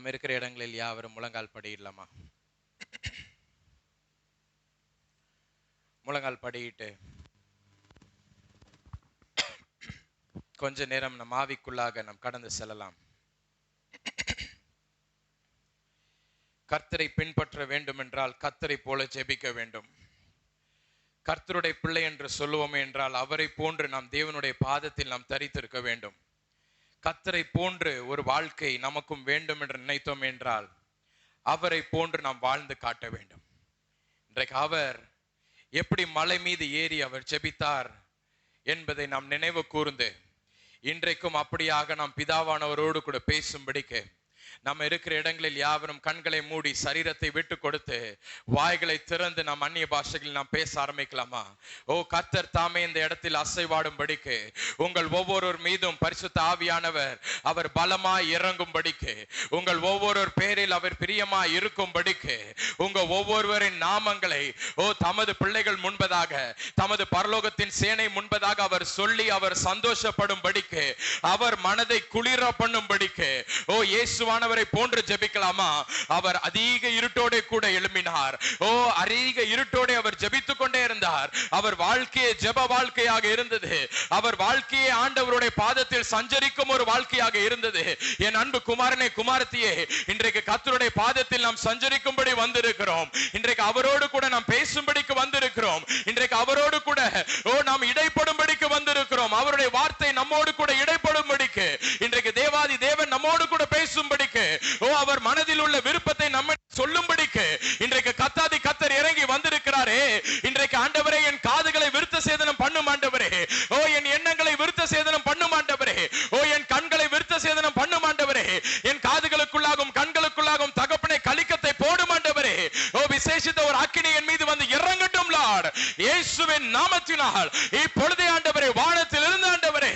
நாம் இருக்கிற இடங்களில் யாவரும் முழங்கால் படியிடலாமா? முழங்கால் படியிட்டு கொஞ்ச நேரம் நம் ஆவிக்குள்ளாக நாம் கடந்து செல்லலாம். கர்த்தரை பின்பற்ற வேண்டும் என்றால் கர்த்தரை போல ஜெபிக்க வேண்டும். கர்த்தருடைய பிள்ளை என்று சொல்லுவோமே என்றால் அவரை போன்று நாம் தேவனுடைய பாதத்தில் நாம் தரித்திருக்க வேண்டும். கர்த்தரை போன்று ஒரு வாழ்க்கை நமக்கும் வேண்டும் என்று நினைத்தோம் என்றால் அவரை போன்று நாம் வாழ்ந்து காட்ட வேண்டும். இன்றைக்கு அவர் எப்படி மலை மீது ஏறி அவர் ஜெபித்தார் என்பதை நாம் நினைவு கூர்ந்து இன்றைக்கும் அப்படியாக நாம் பிதாவானவரோடு கூட பேசும்படிக்கு நம்ம இருக்கிற இடங்களில் யாவரும் கண்களை மூடி சரீரத்தை விட்டு கொடுத்து வாய்களை திறந்து நாம் அந்நிய பாஷைகளில் நாம் பேச ஆரம்பிக்கலாமா? ஓ கர்த்தர் தாமே இந்த இடத்தில் அசைவாடும்படிக்கு உங்கள் ஒவ்வொருவர் மீதும் பரிசுத்த ஆவியானவர் அவர் பலமாய் இறங்கும்படிக்கு உங்கள் ஒவ்வொருவர் பேரில் அவர் பிரியமாய் இருக்கும்படிக்கு உங்க ஒவ்வொருவரின் நாமங்களை தமது பிள்ளைகள் முன்பதாக தமது பரலோகத்தின் சேனை முன்பதாக அவர் சொல்லி அவர் சந்தோஷப்படும்படிக்கு அவர் மனதை குளிர பண்ணும்படிக்கு இயேசுவானவரை போன்று ஜெபிக்கலாமா? அவர் அதிக இருட்டோட கூட எழும்பினார். அதிக இருட்டோட அவர் ஜெபித்துக் கொண்டே இருந்தார். அவர் வாழ்க்கையே ஜெப வாழ்க்கையாக இருந்தது. அவர் வாழ்க்கையே ஆண்டவருடைய பாதத்தில் சஞ்சரிக்கும் ஒரு வாழ்க்கையாக இருந்தது. என் அன்பு குமாரனே குமாரத்தியே, இன்றைக்கு கர்த்தருடைய பாதத்தில் நாம் சஞ்சரிக்கும்படி வந்திருக்கிறோம். இன்றைக்கு அவரோடு கூட நாம் பேசும்படிக்கு வந்திருக்கிறோம். இன்றைக்கு அவரோடு கூட நாம் இடைப்படும்படிக்கு வந்திருக்கிறோம். அவருடைய வார்த்தை நம்மோடு கூட இடைப்படும்படிக்கு இன்றைக்கு தேவாதி தேவன் நம்மோடு கூட பேசும்படிக்கு அவர் மனதில் உள்ள விருப்பத்தை நம்ம சொல்லும்படிக்கு இன்றைக்கு கத்தாதி கத்தர் இறங்கி வந்திருக்கிறாரே. இன்றைக்கு ஆண்டவரே என் காதுகளை விருத்த சேதனம் பண்ணும் ஆண்டவரே. என் எண்ணங்களை விருத்த சேதனம் பண்ணும் ஆண்டவரே. என் கண்களை விருத்த சேதனம் பண்ணும் ஆண்டவரே. என் காதுகளுக்குள்ளாகும் கண்களுக்குள்ளாகும் தகப்பனை கலிக்கத்தை போடும் ஆண்டவரே. விசேஷித்த ஒரு அக்கினி என் மீது வந்து இறங்கட்டும் லார்ட், இயேசுவின் நாமத்தினால். இப்பொழுதே ஆண்டவரே வானத்தில் இருந்து ஆண்டவரே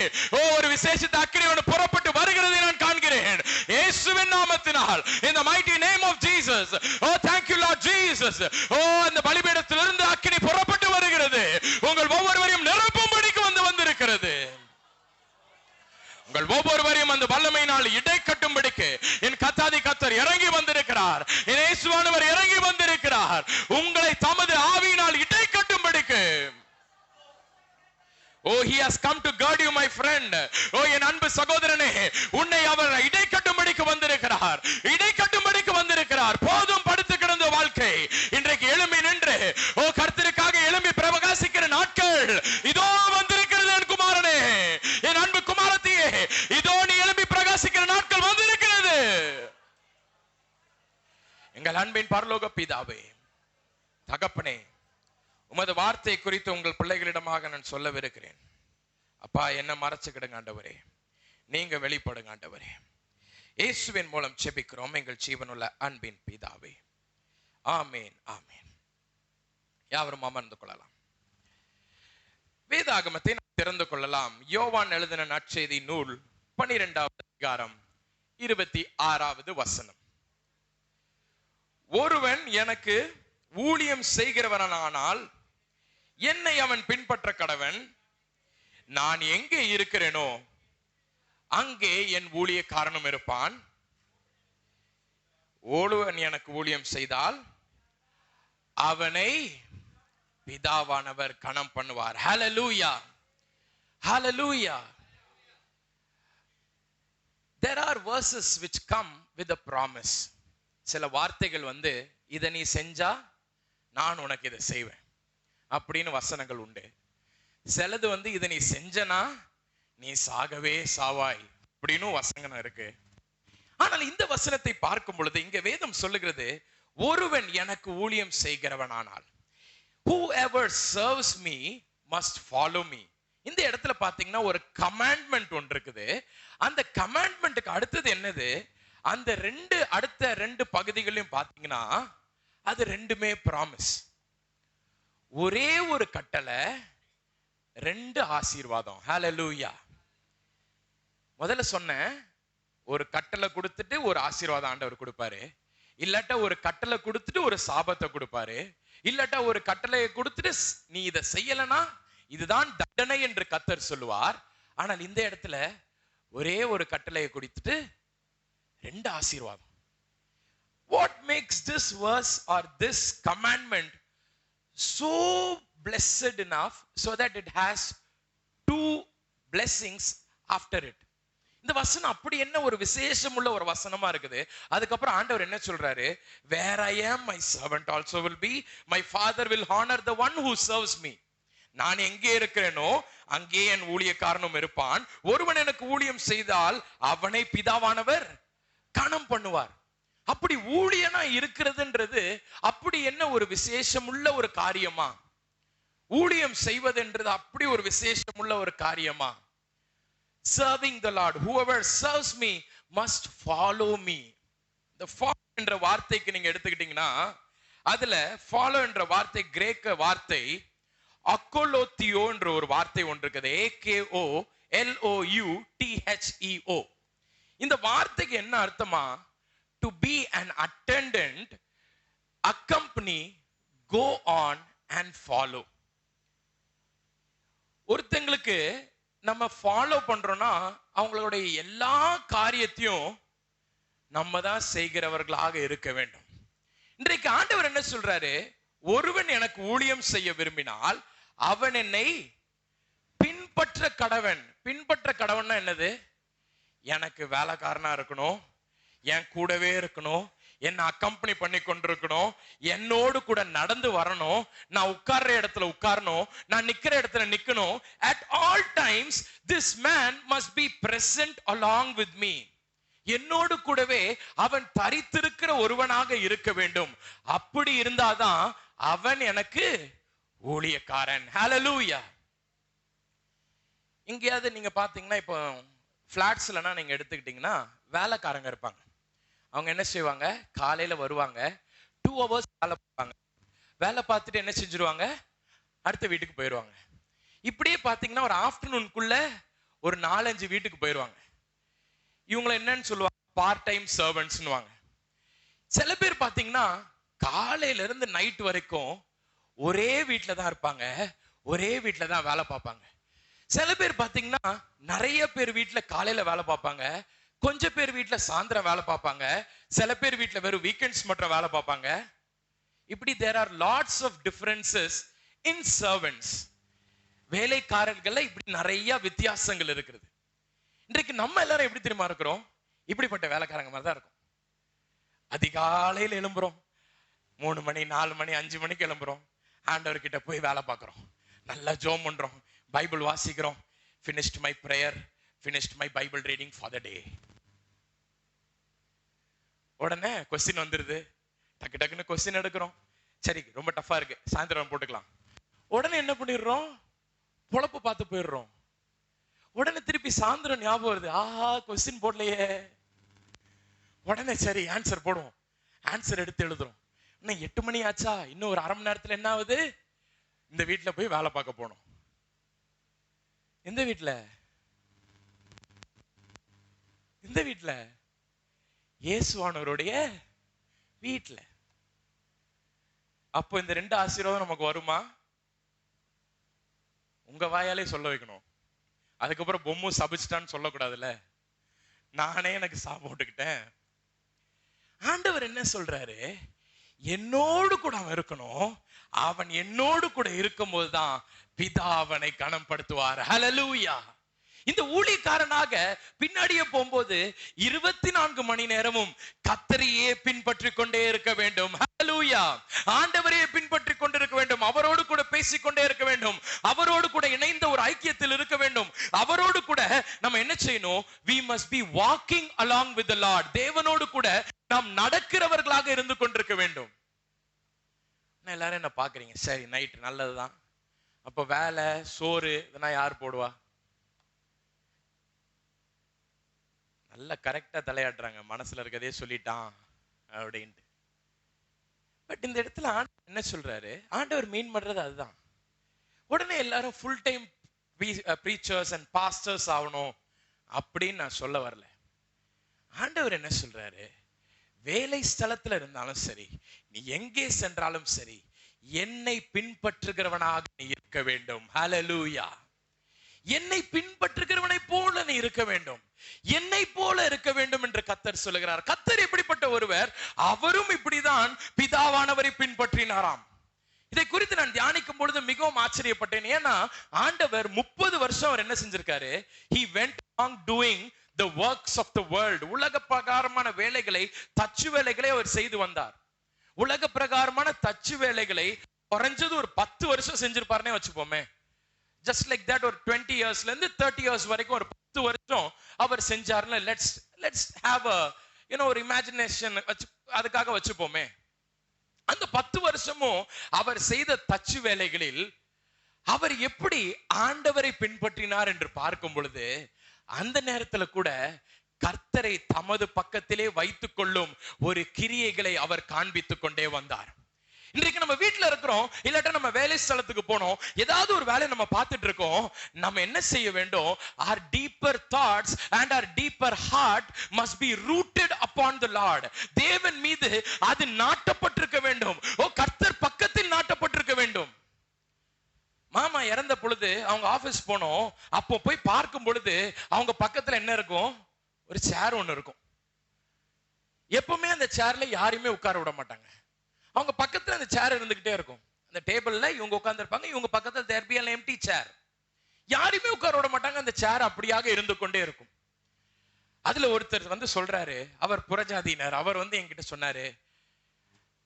ஒரு விசேஷித்த அக்கினி புறப்பட்டு வருகிறதை நான் காண்கிறேன் இயேசுவின் நாமத்தினால். In the mighty name of Jesus. Thank you Lord Jesus. அந்த பலிபீடத்திலிருந்து அக்கினி புறப்பட்டு வருகிறது. உங்கள் ஒவ்வொருவரையும் நிரப்பும்படிக்கு வந்திருக்கிறது. உங்கள் ஒவ்வொருவரையும் அந்த வல்லமையினால் இடை கட்டும்படிக்கு என் கத்தாதி கர்த்தர் இறங்கி வந்திருக்கிறார். என் இயேசுவானவர் இறங்கி வந்திருக்கிறார். உங்களை தமது ஆவியினால் இடை கட்டும்படிக்கு. He has come to guard you my friend. என் அன்பு சகோதரனே, உன்னை அவர் இடை கட்டும்படிக்கு வந்திருக்கிறார். இடை கட்டும்படிக்கு வந்திருக்கிறார். போதும் படுத்து கிடந்த வாழ்க்கை இன்றைக்கு எழும்பி நின்று கர்த்தருக்காக எழும்பி பிரகாசிக்கிற நாட்கள் இதோ வந்திருக்கிறது. என் குமாரனே, என் அன்பு குமாரத்தியே, இதோ நீ எழும்பி பிரகாசிக்கிற நாட்கள் வந்திருக்கிறது. எங்கள் அன்பின் பரலோக பிதாவே, தகப்பனே, உமது வார்த்தை குறித்து உங்கள் பிள்ளைகளிடமாக நான் சொல்லவிருக்கிறேன். அப்பா, என்ன மறைச்சுக்கிடுங்க ஆண்டவரே, நீங்க வெளிப்படுங்க ஆண்டவரே. இயேசுவின் மூலம் ஜெபிக்கிறோம் எங்கள் ஜீவனுள்ள அன்பின் பிதாவே. ஆமேன் ஆமேன். யாவரும் அமர்ந்து கொள்ளலாம். வேதாகமத்தை நாம் திறந்து கொள்ளலாம். யோவான் எழுதின நற்செய்தி நூல் 12வது அதிகாரம் 26வது வசனம். ஒருவன் எனக்கு ஊழியம் செய்கிறவனானால் என்னை அவன் பின்பற்ற கடவன். நான் எங்கே இருக்கிறேனோ அங்கே என் ஊழியக்காரனும் இருப்பான். ஒருவன் எனக்கு ஊழியம் செய்தால் அவனை பிதாவானவர் கனம் பண்ணுவார். ஹல்லேலூயா, ஹல்லேலூயா. There are verses which come with a promise. சில வார்த்தைகள் இதை நீ செஞ்சா நான் உனக்கு இதை செய்வேன் அப்படின்னு வசனங்கள் உண்டு. சிலது இதை நீ செஞ்சனா நீ சாகவே சாவாய் அப்படின்னு வசனம் இருக்கு. ஆனால் இந்த வசனத்தை பார்க்கும் பொழுது இங்க வேதம் சொல்லுகிறது, ஒருவன் எனக்கு ஊழியம் செய்கிறவனானால், whoever serves me must follow me. இந்த இடத்துல பாத்தீங்கன்னா ஒரு கமாண்ட்மெண்ட் ஒன்று இருக்குது. அந்த கமாண்ட்மெண்ட்டுக்கு அடுத்தது என்னது? அந்த அடுத்த ரெண்டு பகுதிகளையும் பாத்தீங்கன்னா அது ரெண்டுமே ப்ராமிஸ். ஒரே ஒரு கட்டளை, ரெண்டு ஆசீர்வாதம். ஹல்லேலூயா. முதல்ல சொன்ன ஒரு கட்டளை கொடுத்துட்டு ஒரு ஆசீர்வாதம் ஆண்டவர் கொடுப்பாரு. இல்லாட்டா ஒரு கட்டளை கொடுத்துட்டு ஒரு சாபத்தை கொடுப்பாரு. இல்லாட்டா ஒரு கட்டளையை கொடுத்துட்டு நீ இதை செய்யலனா இதுதான் தண்டனை என்று கர்த்தர் சொல்லுவார். ஆனால் இந்த இடத்துல ஒரே ஒரு கட்டளையை கொடுத்துட்டு ரெண்டு ஆசீர்வாதம். What makes this verse or this commandment so blessed enough so that it has two blessings after it? இந்த வசனம் அப்படி என்ன ஒரு விசேஷம் உள்ள ஒரு வசனமா இருக்குது. அதுக்கப்புறம் ஆண்டவர் என்ன சொல்றாரு? Where I am, my servant also will be. My father will honor the one who serves me. நான் எங்கே இருக்கிறேனோ அங்கே என் ஊழியக்காரனும் இருப்பான். ஒருவன் எனக்கு ஊழியம் செய்தால் அவனை பிதாவானவர் கனம் பண்ணுவார். அப்படி ஊழியனா இருக்கிறதுன்றது அப்படி என்ன ஒரு விசேஷம் உள்ள ஒரு காரியமா? ஊழியம் செய்வதுன்றது அப்படி ஒரு விசேஷம் உள்ள ஒரு காரியமா? Serving the Lord, whoever serves me must follow me. The follow என்ற வார்த்தைக்கு நீங்க எடுத்துக்கிட்டீங்கன்னா அதுல follow என்ற வார்த்தை கிரேக்க வார்த்தை அக்கோலோத்தியோ என்ற ஒரு வார்த்தை ஒன்று இருக்குது. AKOLOUTHEO. இந்த வார்த்தைக்கு என்ன அர்த்தமா? To be an attendant, accompany, go on and follow. ஒருத்தங்களுக்கு நம்ம ஃபாலோ பண்றோம்னா அவங்களுடைய எல்லா காரியத்தையும் நம்ம தான் செய்கிறவர்களாக இருக்க வேண்டும். இன்றைக்கு ஆண்டவர் என்ன சொல்றாரு? ஒருவன் எனக்கு ஊழியம் செய்ய விரும்பினால் அவன் என்னை பின்பற்ற கடவன். பின்பற்ற கடவன்னா என்னது? எனக்கு வேலைக்காரனா இருக்கணும், என் கூடவே இருக்கணும், என்ன அக்கம்பெனி பண்ணி கொண்டிருக்கணும், என்னோடு கூட நடந்து வரணும், நான் உட்கார்ற இடத்துல உட்காரணும், நான் நிக்கிற இடத்துல நிக்கணும். At all times this man must be present along with me. என்னோடு கூடவே அவன் தரித்திருக்கிற ஒருவனாக இருக்க வேண்டும். அப்படி இருந்தாதான் அவன் எனக்கு ஊழியக்காரன். ஹalleluya. இங்கேயாவது நீங்க பாத்தீங்கன்னா இப்போ பிளாட்ஸ்லனா நீங்க எடுத்துக்கிட்டீங்கன்னா வேலைக்காரங்க இருப்பாங்க. அவங்க என்ன செய்வாங்க? காலையில வருவாங்க, 2 hours வேலை பார்ப்பாங்க. வேலை பார்த்துட்டு என்ன செஞ்சிருவாங்க? அடுத்த வீட்டுக்கு போயிடுவாங்க. இப்படியே பாத்தீங்கன்னா ஒரு ஆஃப்டர்நூனுக்குள்ள ஒரு 4-5 வீட்டுக்கு போயிடுவாங்க. இவங்களை என்னன்னு சொல்லுவாங்க? பார்ட் டைம் சர்வன்ட்ஸ்னுவாங்க. சில பேர் பாத்தீங்கன்னா காலையில இருந்து நைட் வரைக்கும் ஒரே வீட்டுல தான் இருப்பாங்க, ஒரே வீட்டுல தான் வேலை பார்ப்பாங்க. சில பேர் பாத்தீங்கன்னா நிறைய பேர் வீட்டுல காலையில வேலை பார்ப்பாங்க, கொஞ்சம் பேர் வீட்டுல சாயந்தரம் வேலை பார்ப்பாங்க, சில பேர் வீட்டுல வெறும் வீக்கெண்ட்ஸ் மட்டும் வேலை பார்ப்பாங்க. இப்படி there are lots of differences in servants. வேலைக்காரர்கள்ல இப்படி நிறைய வித்தியாசங்கள் இருக்குது. இன்றைக்கு நம்ம எல்லாரும் எப்படி தெரியுமா இருக்கிறோம்? இப்படிப்பட்ட வேலைக்காரங்க மாதிரி தான் இருக்கும். அதிகாலையில் எழும்புறோம், 3 மணி 4 மணி 5 மணிக்கு எழும்புறோம், ஆண்டவர் கிட்ட போய் வேலை பார்க்கிறோம், நல்லா ஜெபம் பண்றோம், பைபிள் வாசிக்கிறோம். finished my prayer, finished my Bible reading for the day. உடனே கொஸ்டின் வந்துருது, டக்கு டக்குன்னு கொஸ்டின் எடுக்கிறோம். சரி ரொம்ப டஃபா இருக்கு, சாயந்தரம் போட்டுக்கலாம். உடனே என்ன பண்ணிடுறோம்? பொழப்பு பார்த்து போயிடுறோம். உடனே திருப்பி சாயந்தரம் ஞாபகம் வருது, ஆஹா கொஸ்டின் போடலையே. உடனே சரி ஆன்சர் போடுவோம், ஆன்சர் எடுத்து எழுதுறோம். இன்னும் 8 மணி ஆச்சா, இன்னும் ஒரு 1/2 மணி நேரத்துல என்ன ஆகுது? இந்த வீட்டுல போய் வேலை பார்க்க போனோம். எந்த வீட்டுல? இந்த வீட்டுல, இயேசுவானவருடைய வீட்டுல. அப்போ இந்த 2 ஆசீர்வாதம் நமக்கு வருமா? உங்க வாயாலே சொல்ல வைக்கணும். அதுக்கப்புறம் பொம்மு சபிச்சிட்டான்னு சொல்லக்கூடாதுல்ல. நானே எனக்கு சாப்பிட்டுக்கிட்டேன். ஆண்டவர் என்ன சொல்றாரு? என்னோடு கூட அவன் இருக்கணும். அவன் என்னோடு கூட இருக்கும் போதுதான் பிதா அவனை கனப்படுத்துவார். ஹல்லேலூயா. இந்த ஊழியக்காரனாக பின்னாடியே போகும்போது 24 மணி நேரமும் கர்த்தரையே பின்பற்றி கொண்டே இருக்க வேண்டும். ஹல்லேலூயா. ஆண்டவரையே பின்பற்றி கொண்டிருக்க வேண்டும். அவரோடு கூட பேசிக்கொண்டே இருக்க வேண்டும். அவரோடு கூட இணைந்த ஒரு ஐக்கியத்தில் இருக்க வேண்டும். அவரோடு கூட நம்ம என்ன செய்யணும்? we must be walking along with the Lord. தேவனோடு கூட நாம் நடக்கிறவர்களாக இருந்து கொண்டிருக்க வேண்டும். எல்லாரும் என்ன பாக்குறீங்க? சரி நைட் நல்லதுதான், அப்ப வேலை சோறு இதெல்லாம் யார் போடுவா? நல்ல கரெக்டா தலையாடுறாங்க, மனசுல இருக்கதே சொல்லிட்டான் அப்படின்ட்டு. பட் இந்த இடத்துல ஆண்டவர் என்ன சொல்றாரு? ஆண்டவர் மீன் பண்றது அதுதான். உடனே எல்லாரும் full time preachers and pastors ஆகணும் அப்படின்னு நான் சொல்ல வரல. ஆண்டவர் என்ன சொல்றாரு? வேலை ஸ்தலத்துல இருந்தாலும் சரி, நீ எங்கே சென்றாலும் சரி, என்னை பின்பற்றுகிறவனாக நீ இருக்க வேண்டும். ஹல்லேலூயா. என்னை பின்பற்றுகிறவனை போல நீ இருக்க வேண்டும். என்னை போல இருக்க வேண்டும் என்று கர்த்தர் கர்த்தர் சொல்லுகிறார். கர்த்தர் எப்படிப்பட்ட ஒருவர்? அவரும் இப்படிதான் பிதாவானவரை பின்பற்றினாராம். இதை குறித்து நான் தியானிக்கும் பொழுது மிகவும் ஆச்சரியப்பட்டேன். ஏன்னா ஆண்டவர் 30 வருஷம் அவர் என்ன செஞ்சிருக்காரு? He went on doing the works of the world. உலக பிரகாரமான வேலைகளை, தச்சு வேலைகளை அவர் செய்து வந்தார். உலக பிரகாரமான தச்சு வேலைகளை குறைஞ்சது ஒரு 10 வருஷம் செஞ்சிருப்பாருன்னே வச்சுப்போமே. ஜஸ்ட் லைக் தட் ஒரு 20 இயர்ஸ்ல இருந்து 30 இயர்ஸ் வரைக்கும் ஒரு 10 வருஷம் அவர் செஞ்சாருன்னு லெட்ஸ் ஹேவ் ஒரு இமேஜினேஷன் அதுக்காக வச்சுப்போமே. அந்த 10 வருஷமும் அவர் செய்த தச்சு வேலைகளில் அவர் எப்படி ஆண்டவரை பின்பற்றினார் என்று பார்க்கும் பொழுது, அந்த நேரத்துல கூட கர்த்தரை தமது பக்கத்திலே வைத்துக் கொள்ளும் ஒரு கிரியைகளை அவர் காண்பித்துக் கொண்டே வந்தார். இன்றைக்கு நம்ம வீட்டுல இருக்கிறோம், இல்லாட்டா நம்ம வேலை ஸ்தலத்துக்கு போனோம், ஏதாவது ஒரு வேலை நம்ம பார்த்துட்டு இருக்கோம். நம்ம என்ன செய்ய வேண்டும்? our deeper thoughts and our deeper heart must be rooted upon the Lord. தேவன் மீது அது நாட்டப்பட்டிருக்க வேண்டும். கர்த்தர் பக்கத்தில் நாட்டப்பட்டிருக்க வேண்டும். மாமா இறந்த பொழுது அவங்க ஆபீஸ் போனோம். அப்போ போய் பார்க்கும் பொழுது அவங்க பக்கத்துல என்ன இருக்கும்? ஒரு சேர் ஒண்ணு இருக்கும். எப்பவுமே அந்த சேர்ல யாரையுமே உட்கார விட மாட்டாங்க. அவங்க பக்கத்துல அந்த சேர் இருந்துகிட்டே இருக்கும். அந்த டேபிள்ல இவங்க உட்கார்ந்து இருப்பாங்க, இவங்க பக்கத்துல there be an empty chair. யாரையுமே உட்கார விட மாட்டாங்க. அந்த சேர் அப்படியாக இருந்து கொண்டே இருக்கும். அதுல ஒருத்தர் வந்து சொல்றாரு, அவர் புறஜாதியினர். அவர் வந்து என்கிட்ட சொன்னாரு,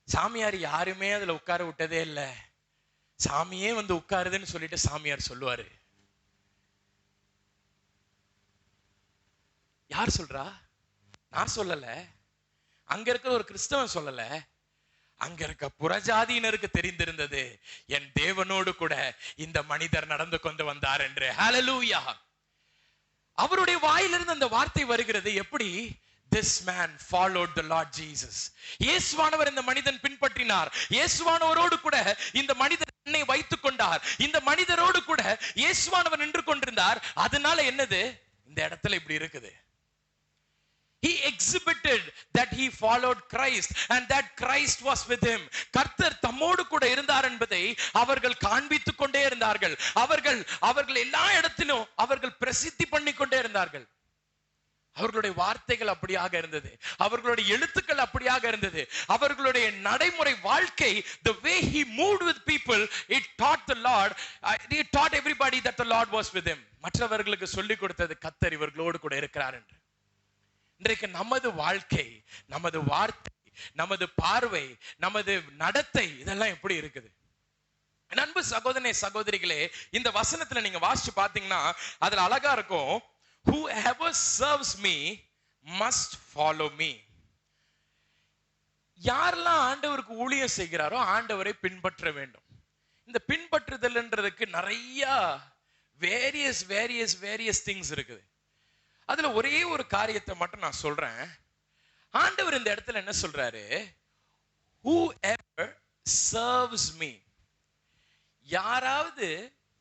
சாமியார் யாருமே அதுல உட்கார விட்டதே இல்லை, சாமியே வந்து உட்காருதுன்னு சொல்லிட்டு சாமியார் சொல்லுவாரு. யார் சொல்றா? நான் சொல்லல, அங்க இருக்கிற ஒரு கிறிஸ்தவன் சொல்லல, அங்க இருக்க புறஜாதியினருக்கு தெரிந்திருந்தது, என் தேவனோடு கூட இந்த மனிதர் நடந்து கொண்டு வந்தார் என்று. ஹல்லேலூயா! அவருடைய வாயிலிருந்து அந்த வார்த்தை வருகிறது. எப்படி? This man followed the Lord Jesus. இயேசுவானவர் இந்த மனிதன் பின்பற்றினார். இயேசுவானவரோடு கூட இந்த மனிதர் என்னை வைத்துக் கொண்டார். இந்த மனிதரோடு கூட இயேசுவானவர் நின்று கொண்டிருந்தார். அதனால என்னது? இந்த இடத்துல இப்படி இருக்குது. He exhibited that he followed Christ and that Christ was with him. கர்த்தர் தம்மோடு கூட இருந்தார் என்பதை அவர்கள் காண்பித்துக் கொண்டே இருந்தார்கள். அவர்கள் எல்லா இடத்திலும் அவர்கள் பிரசித்தி பண்ணி கொண்டே இருந்தார்கள். அவர்களுடைய வார்த்தைகள் அப்படியாக இருந்தது, அவர்களுடைய எழுத்துக்கள் அப்படியாக இருந்தது, அவர்களுடைய நடைமுறை வாழ்க்கை, the way he moved with people, it taught the Lord, it taught everybody that the Lord was with him. மற்றவர்களுக்கு சொல்லிக் கொடுத்தது, கர்த்தர் இவர்களோடு கூட இருக்கிறார் என்று. இன்றைக்கு நமது வாழ்க்கை, நமது வார்த்தை, நமது பார்வை, நமது நடத்தை இதெல்லாம் எப்படி இருக்குது? அன்பு சகோதரனே சகோதரிகளே, இந்த வசனத்துல நீங்க வாசிச்சு பாத்தீங்கன்னா அதுல அழகா இருக்கும், whoever serves me must follow me. யாரெல்லாம் ஆண்டவருக்கு ஊழியம் செய்கிறாரோ ஆண்டவரை பின்பற்ற வேண்டும். இந்த பின்பற்றுதல்ன்றதுக்கு நிறைய வேரியஸ் திங்ஸ் இருக்குது. அதுல ஒரே ஒரு காரியத்தை மட்டும் நான் சொல்றேன். ஆண்டவர் இந்த இடத்துல என்ன சொல்றாரு? whoever serves me. யாராவது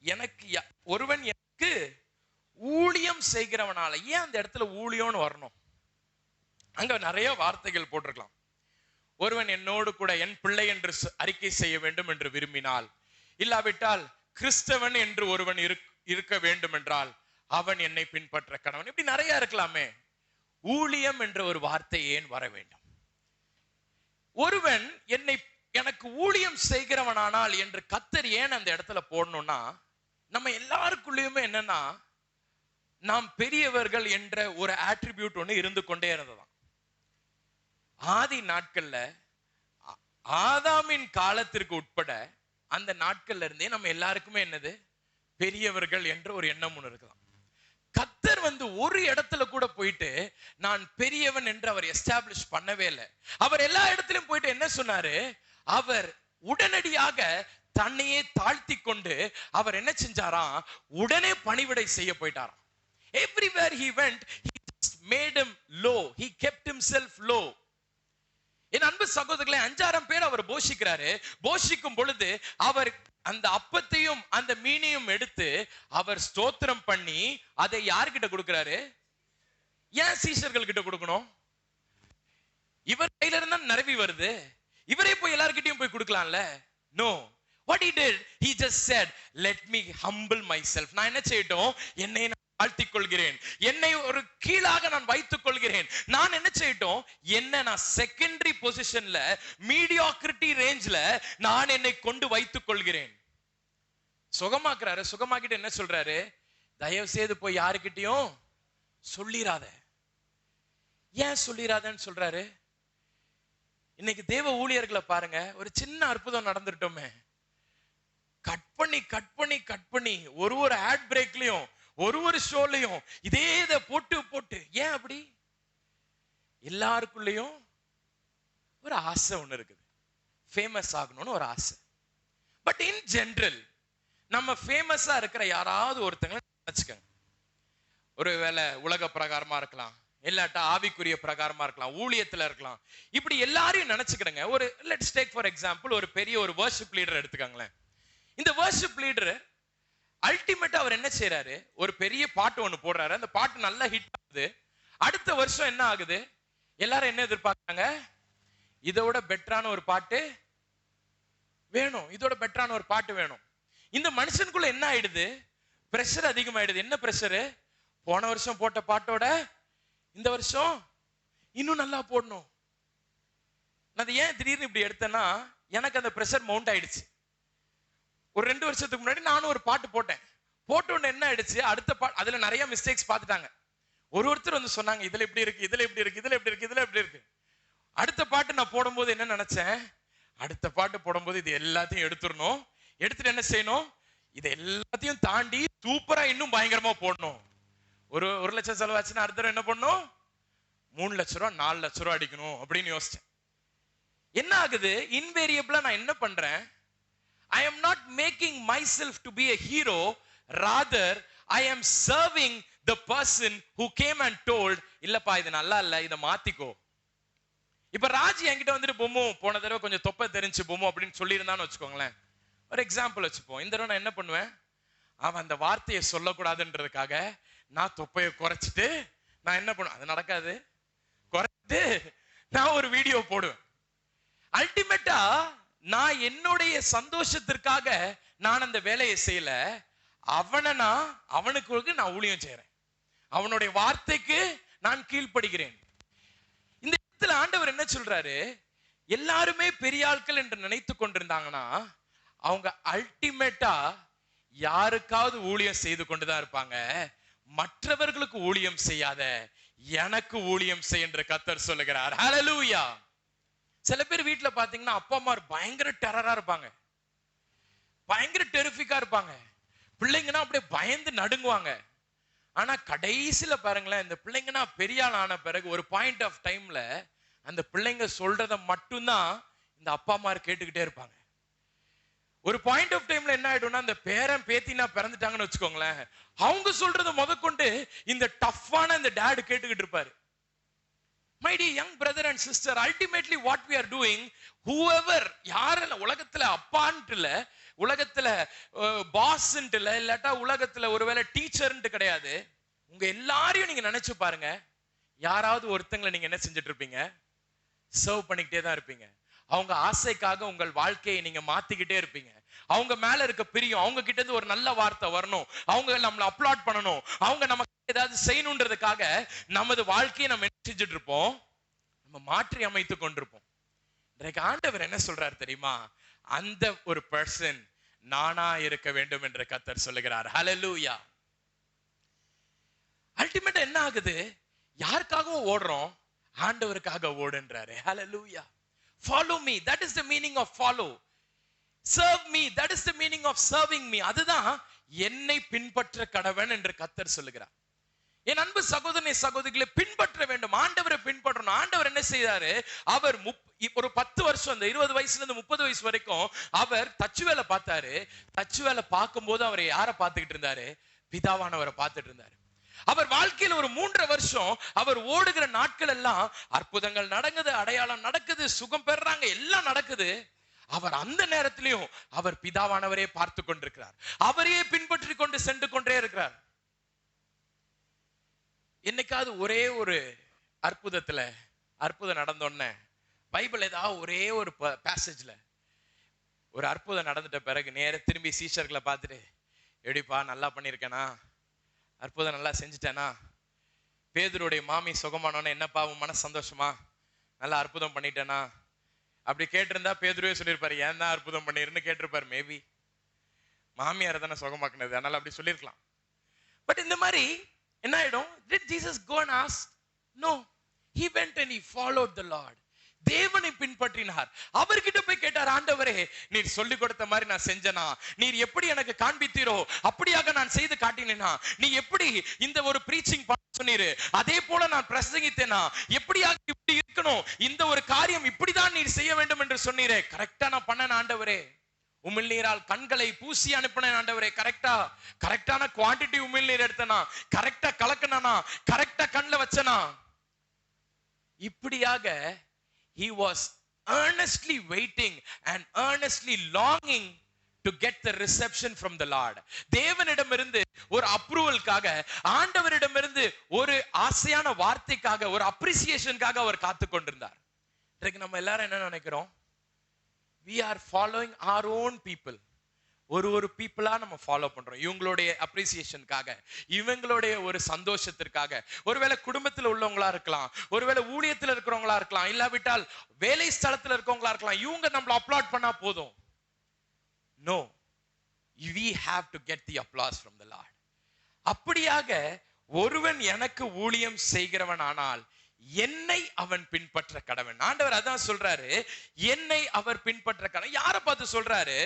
எனக்கு, ஒருவன் எனக்கு ஊழியம் செய்கிறவனால. ஏன் அந்த இடத்துல ஊழியம்னு வரணும்? அங்க நிறைய வார்த்தைகள் போட்டிருக்கலாம். ஒருவன் என்னோடு கூட என் பிள்ளை என்று அறிக்கை செய்ய வேண்டும் என்று விரும்பினால், இல்லாவிட்டால் கிறிஸ்தவன் என்று ஒருவன் இருக்க வேண்டும் என்றால் அவன் என்னை பின்பற்ற கடவன். இப்படி நிறைய இருக்கலாமே. ஊழியம் என்ற ஒரு வார்த்தை ஏன் வர வேண்டும்? ஒருவன் எனக்கு ஊழியம் செய்கிறவனானால் என்று கர்த்தர் ஏன் அந்த இடத்துல போடணும்னா, நம்ம எல்லாருக்குள்ளயுமே என்னன்னா, நாம் பெரியவர்கள் என்ற ஒரு ஆட்ரிபியூட் ஒண்ணு இருந்து கொண்டே இருந்ததாம். ஆதி நாட்கள்ல, ஆதாமின் காலத்திற்கு உட்பட அந்த நாட்கள்ல இருந்தே நம்ம எல்லாருக்குமே என்னது? பெரியவர்கள் என்ற ஒரு எண்ணம் ஒண்ணு இருக்கலாம். கர்த்தர் வந்து ஒரு இடத்துல கூட போயிட்டு நான் பெரியவன் என்று அவர் எஸ்டாப்ளிஷ் பண்ணவே இல்லை. அவர் எல்லா இடத்திலும் போயிட்டு என்ன சொன்னாரு? அவர் உடனடியாக தன்னையே தாழ்த்தி கொண்டு அவர் என்ன செஞ்சாராம்? உடனே பணிவிடை செய்ய போயிட்டாராம். Everywhere he went, he just made him low. He kept himself low. என் அன்பு சகோதரர்களே, 5,000 பேர் அவர் போஷிக்கிறாரு. போஷிக்கும் பொழுது அவர் அந்த அப்பத்தையும் அந்த மீனையும் எடுத்து அவர் ஸ்தோத்திரம் பண்ணி அதை யார்கிட்ட கொடுக்கிறாரு? ஏன் சீஷர்கள் கிட்ட கொடுக்கணும்? இவர் கையில இருந்தா நிரவி வருது, இவரே போய் எல்லார்கிட்டயும் போய் கொடுக்கலாம்ல? No. What he did, he just said, let me humble myself. நான் என்ன செய்யட்டும்? என்னை தாழ்த்திக் கொள்கிறேன், என்னை ஒரு கீழாக நான் வைத்துக் கொள்கிறேன். நான் என்ன செய்யட்டும், என்ன நான் செகண்டரி பொசிஷன்ல, மீடியாக்ரிட்டி ரேஞ்ச்ல நான் என்னை கொண்டு வைத்துக் கொள்கிறேன். சுகமாக்குறாரு. சுகமாக்கிட்டு என்ன சொல்றாரு, தயவு செய்து போய் யாருக்கிட்டையும் சொல்லிராத. ஏன் சொல்லிராதன்னு சொல்றாரு? இன்னைக்கு தேவ ஊழியர்களை பாருங்க, ஒரு சின்ன அற்புதம் நடந்துட்டோமே, கட் பண்ணி கட் பண்ணி கட் பண்ணி ஒரு ஆட் பிரேக்லயும் ஒரு ஷோலையும் இதே இதை போட்டு போட்டு. ஏன் அப்படி? எல்லாருக்குள்ளயும் ஒரு ஆசை ஒண்ணு இருக்குது, ஃபேமஸ் ஆகணும்னு ஒரு ஆசை. பட் இன் ஜெனரல் நம்ம ஃபேமஸா இருக்கிற யாராவது ஒருத்தங்களை நினைச்சுக்கங்க. ஒரு வேளை உலக பிரகாரமா இருக்கலாம், இல்லாட்டா ஆவிக்குரிய பிரகாரமா இருக்கலாம், ஊழியத்துல இருக்கலாம். இப்படி எல்லாரையும் நினைச்சுக்கிடுங்க. ஒரு லெட்ஸ் டேக் ஃபார் எக்ஸாம்பிள், ஒரு பெரிய ஒரு வர்ஷிப் லீடர் எடுத்துக்கங்களேன். இந்த வர்ஷிப் லீடர் அல்டிமேட்டா அவர் என்ன செய்யறாரு, ஒரு பெரிய பாட்டு ஒண்ணு போடுறாரு. அந்த பாட்டு நல்லா ஹிட் ஆகுது. அடுத்த வருஷம் என்ன ஆகுது, எல்லாரும் என்ன எதிர்பார்க்கறாங்க, இதோட பெட்டரான ஒரு பாட்டு வேணும், இதோட பெட்டரான ஒரு பாட்டு வேணும். இந்த மனுஷனுக்குள்ள என்ன ஆயிடுது, பிரஷர் அதிகமாயிடுது. என்ன பிரஷரு, போன வருஷம் போட்ட பாட்டோட இந்த வருஷம் இன்னும் நல்லா போடணும். நான் ஏன் திடீர்னு இப்படி எடுத்தேன்னா, எனக்கு அந்த பிரஷர் மவுண்ட் ஆயிடுச்சு. ஒரு 2 வருஷத்துக்கு முன்னாடி நானும் ஒரு பாட்டு போட்டேன். போட்ட உடனே என்ன ஆயிடுச்சு, அடுத்த பாட்டு அதுல நிறைய மிஸ்டேக்ஸ் பார்த்துட்டாங்க. ஒருத்தர் வந்து சொன்னாங்க, இதுல எப்படி இருக்கு, இதுல எப்படி இருக்கு, இதுல எப்படி இருக்கு, இதுல எப்படி இருக்கு. அடுத்த பாட்டு நான் போடும்போது என்ன நினைச்சேன், அடுத்த பாட்டு போடும்போது இது எல்லாத்தையும் எடுத்துடணும், எடுத்துட்டு என்ன செய்யணும், இது எல்லாத்தையும் தாண்டி சூப்பரா இன்னும் பயங்கரமா போடணும். ஒரு 1 லட்சம் செலவாச்சுன்னா அடுத்த தடவை என்ன பண்ணணும், 3 லட்சம் ரூபா 4 லட்சம் ரூபா அடிக்கணும் அப்படின்னு யோசிச்சேன். என்ன ஆகுது, இன்வேரியபிளா நான் என்ன பண்றேன், I am not making myself to be a hero, rather I am serving the person who came and told, இல்லப்பா இது நல்லா இல்ல, இத மாத்திக்கோ. இப்ப ராஜி என்கிட்ட வந்துட்டு, பொம்மு போன தடவை கொஞ்சம் தொப்பை தெரிஞ்சு பொம்மு அப்படின்னு சொல்லி இருந்தான்னு வச்சுக்கோங்களேன். ஒரு எக்ஸாம்பிள் வச்சுப்போம். இந்த தடவை நான் என்ன பண்ணுவேன், அவன் அந்த வார்த்தையை சொல்லக்கூடாதுன்றதுக்காக நான் தொப்பையை குறைச்சிட்டு நான் என்ன பண்ணுவேன், அது நடக்காது, குறைச்சிட்டு நான் ஒரு வீடியோ போடுவேன். அல்டிமேட்டா நான் என்னுடைய சந்தோஷத்திற்காக நான் அந்த வேலையை செய்யல, அவனுக்கு நான் ஊழியம் செய்யறேன், அவனுடைய வார்த்தைக்கு நான் கீழ்ப்படுகிறேன். இந்த இடத்துல ஆண்டவர் என்ன சொல்றாரு, எல்லாருமே பெரிய ஆட்கள் என்று நினைத்து கொண்டிருந்தாங்கன்னா அவங்க அல்டிமேட்டா யாருக்காவது ஊழியம் செய்து கொண்டுதான் இருப்பாங்க. மற்றவர்களுக்கு ஊழியம் செய்யாத எனக்கு ஊழியம் செய் என்று கர்த்தர் சொல்லுகிறார். ஹல்லேலூயா. சில பேர் வீட்டுல பாத்தீங்கன்னா அப்பா அம்மா பயங்கர டெரரா இருப்பாங்க, பயங்கர டெரிஃபிக்கா இருப்பாங்க. பிள்ளைங்கன்னா அப்படியே பயந்து நடுங்குவாங்க. ஆனா கடைசியில பாருங்களேன், இந்த பிள்ளைங்கன்னா பெரிய ஆள் ஆன பிறகு ஒரு பாயிண்ட் ஆஃப் டைம்ல அந்த பிள்ளைங்க சொல்றத மட்டும்தான் இந்த அப்பா அம்மா கேட்டுக்கிட்டே இருப்பாங்க. ஒரு பாயிண்ட் ஆஃப் டைம்ல என்ன ஆயிடும்னா, அந்த பேரன் பேத்தினா பிறந்துட்டாங்கன்னு வச்சுக்கோங்களேன், அவங்க சொல்றத முதற்கொண்டு இந்த டஃப்பான இந்த டாட் கேட்டுக்கிட்டு இருப்பாரு. My dear young brother and sister, ultimately what we are doing, whoever, யாரல உலகத்துல அப்பான்ட்டு இல்ல, உலகத்துல பாஸ்ன்ட்டு இல்ல, இல்லாட்டா உலகத்துல ஒருவேளை டீச்சர்ன்ட்டு கிடையாது, உங்க எல்லாரையும் நீங்க நினைச்சு பாருங்க, யாராவது ஒருத்தங்களை நீங்க என்ன செஞ்சுட்டு இருப்பீங்க, சர்வ் பண்ணிக்கிட்டே தான் இருப்பீங்க. அவங்க ஆசைக்காக உங்கள் வாழ்க்கையை நீங்க மாத்திக்கிட்டே இருப்பீங்க. அவங்க மேல இருக்க பிரியம், அவங்க கிட்ட இருந்து ஒரு நல்ல வார்த்தை வரணும், அவங்க நம்மள அப்லாட் பண்ணணும், அவங்க நமக்கு ஏதாவது செய்யணுன்றதுக்காக நமது வாழ்க்கையை நம்ம என்ன செஞ்சுட்டு இருப்போம், நம்ம மாற்றி அமைத்துக் கொண்டிருப்போம். இன்றைக்கு ஆண்டவர் என்ன சொல்றாரு தெரியுமா, அந்த ஒரு பர்சன் நானா இருக்க வேண்டும் என்று கர்த்தர் சொல்லுகிறார். ஹல்லேலூயா. அல்டிமேட்டா என்ன ஆகுது, யாருக்காக ஓடுறோம், ஆண்டவருக்காக ஓடுன்றாரு. ஹல்லேலூயா. Follow me, that is the meaning of follow. Serve me, that is the meaning of serving me. அதுதான் என்னை பின்பற்ற கடவன் என்று கர்த்தர் சொல்லுகிறார். என் அன்பு சகோதரனை சகோதரிகளை பின்பற்ற வேண்டும், ஆண்டவரை பின்பற்றணும். ஆண்டவர் என்ன செய்தாரு, அவர் ஒரு 10 வருஷம், அந்த 20 வயசுல இருந்து 30 வயசு வரைக்கும் அவர் தச்சு வேலை பார்த்தாரு. தச்சு வேலை பார்க்கும் போது அவர் யாரை பார்த்துக்கிட்டு இருந்தாரு, பிதாவானவரை பார்த்துட்டு இருந்தாரு. அவர் வாழ்க்கையில் ஒரு 3.5 வருஷம் அவர் ஓடுகிற நாட்கள் எல்லாம் அற்புதங்கள் நடக்குது, அடையாளம் நடக்குது, சுகம் பெறாங்க, எல்லாம் நடக்குது. அவர் அந்த நேரத்திலையும் அவர் பிதாவானவரே பார்த்து கொண்டிருக்கிறார், அவரையே பின்பற்றி கொண்டு சென்று கொண்டே இருக்கிறார். என்னைக்காவது ஒரே ஒரு அற்புதம் நடந்தோடனே பைபிள் ஏதாவது ஒரே ஒரு பேசேஜ்ல ஒரு அற்புதம் நடந்துட்ட பிறகு நேர திரும்பி சீஷர்களை பார்த்துட்டு, எப்படிப்பா நல்லா பண்ணிருக்கேனா அற்புதம் நல்லா செஞ்சுட்டேனா? பேதுருடைய மாமி சுகமானோன்னு, என்னப்பா உன் மன சந்தோஷமா, நல்லா அற்புதம் பண்ணிட்டேனா? அப்படி கேட்டிருந்தா பேதுருவே சொல்லியிருப்பாரு, ஏன் தான் அற்புதம் பண்ணிருன்னு கேட்டிருப்பாரு. மேபி மாமியார் தானே சுகமாக்குனது, அதனால அப்படி சொல்லியிருக்கலாம். பட் இந்த மாதிரி என்ன ஆயிடும்? Did Jesus go and ask? No. He went and he followed the Lord. தேவனை பின்பற்றினார். அவர்கிட்ட போய் கேட்டார், ஆண்டவரே நீர் சொல்லி கொடுத்த மாதிரி நான் செஞ்சனா? நீர் எப்படி எனக்கு காண்பித்தீரோ அப்படியாக நான் செய்து காட்டினேனா? நீ எப்படி இந்த ஒரு பிரீச்சிங் சொன்னீரு அதே போல நான் பிரசங்கித்தேனா? எப்படியாக இப்படி இருக்கணும், இந்த ஒரு காரியம் இப்படிதான் நீர் செய்ய வேண்டும் என்று சொன்னீரே, கரெக்டா நான் பண்ணேன் ஆண்டவரே. உமிழ்நீரால் கண்களை பூசி அனுப்பினேன் ஆண்டவரே, கரெக்டான குவாண்டிட்டி உமிழ்நீர் எடுத்தனா, கரெக்டா கலக்கனா, கரெக்டா கண்ணில் வச்சனா? இப்படியாக he was earnestly waiting and earnestly longing to get the reception from the Lord. தேவனிடமிருந்து ஒரு அப்ரூவலுக்காக, ஆண்டவரிடமிருந்து ஒரு ஆசையான வார்த்தைக்காக, ஒரு அப்ரிசியேஷனுக்காக அவர் காத்து கொண்டிருந்தார். இன்றைக்கு நம்ம எல்லாரும் என்ன நினைக்கிறோம்? we are following our own people. ஒரு பீப்புளா நம்ம ஃபாலோ பண்றோம். இவங்களுடைய அப்ரிசியேஷனுக்காக, இவங்களுடைய ஒரு சந்தோஷத்திற்காக. ஒருவேளை குடும்பத்தில் உள்ளவங்களா இருக்கலாம், ஒருவேளை ஊழியத்தில் இருக்கிறவங்களா இருக்கலாம், இல்லாவிட்டால் வேலை ஸ்தலத்தில் இருக்கவங்களா இருக்கலாம். இவங்க நம்மள அப்லாட் பண்ணா போதும். No, we have to get the applause from the Lord. அப்படியாக ஒருவன் எனக்கு ஊழியம் செய்கிறவன் ஆனால் என்னை அவன் பின்பற்ற கடவன். ஆண்டவர் அதான் சொல்றாரு, என்னை அவர் பின்பற்ற கடவன். யாரை பார்த்து சொல்றாரு?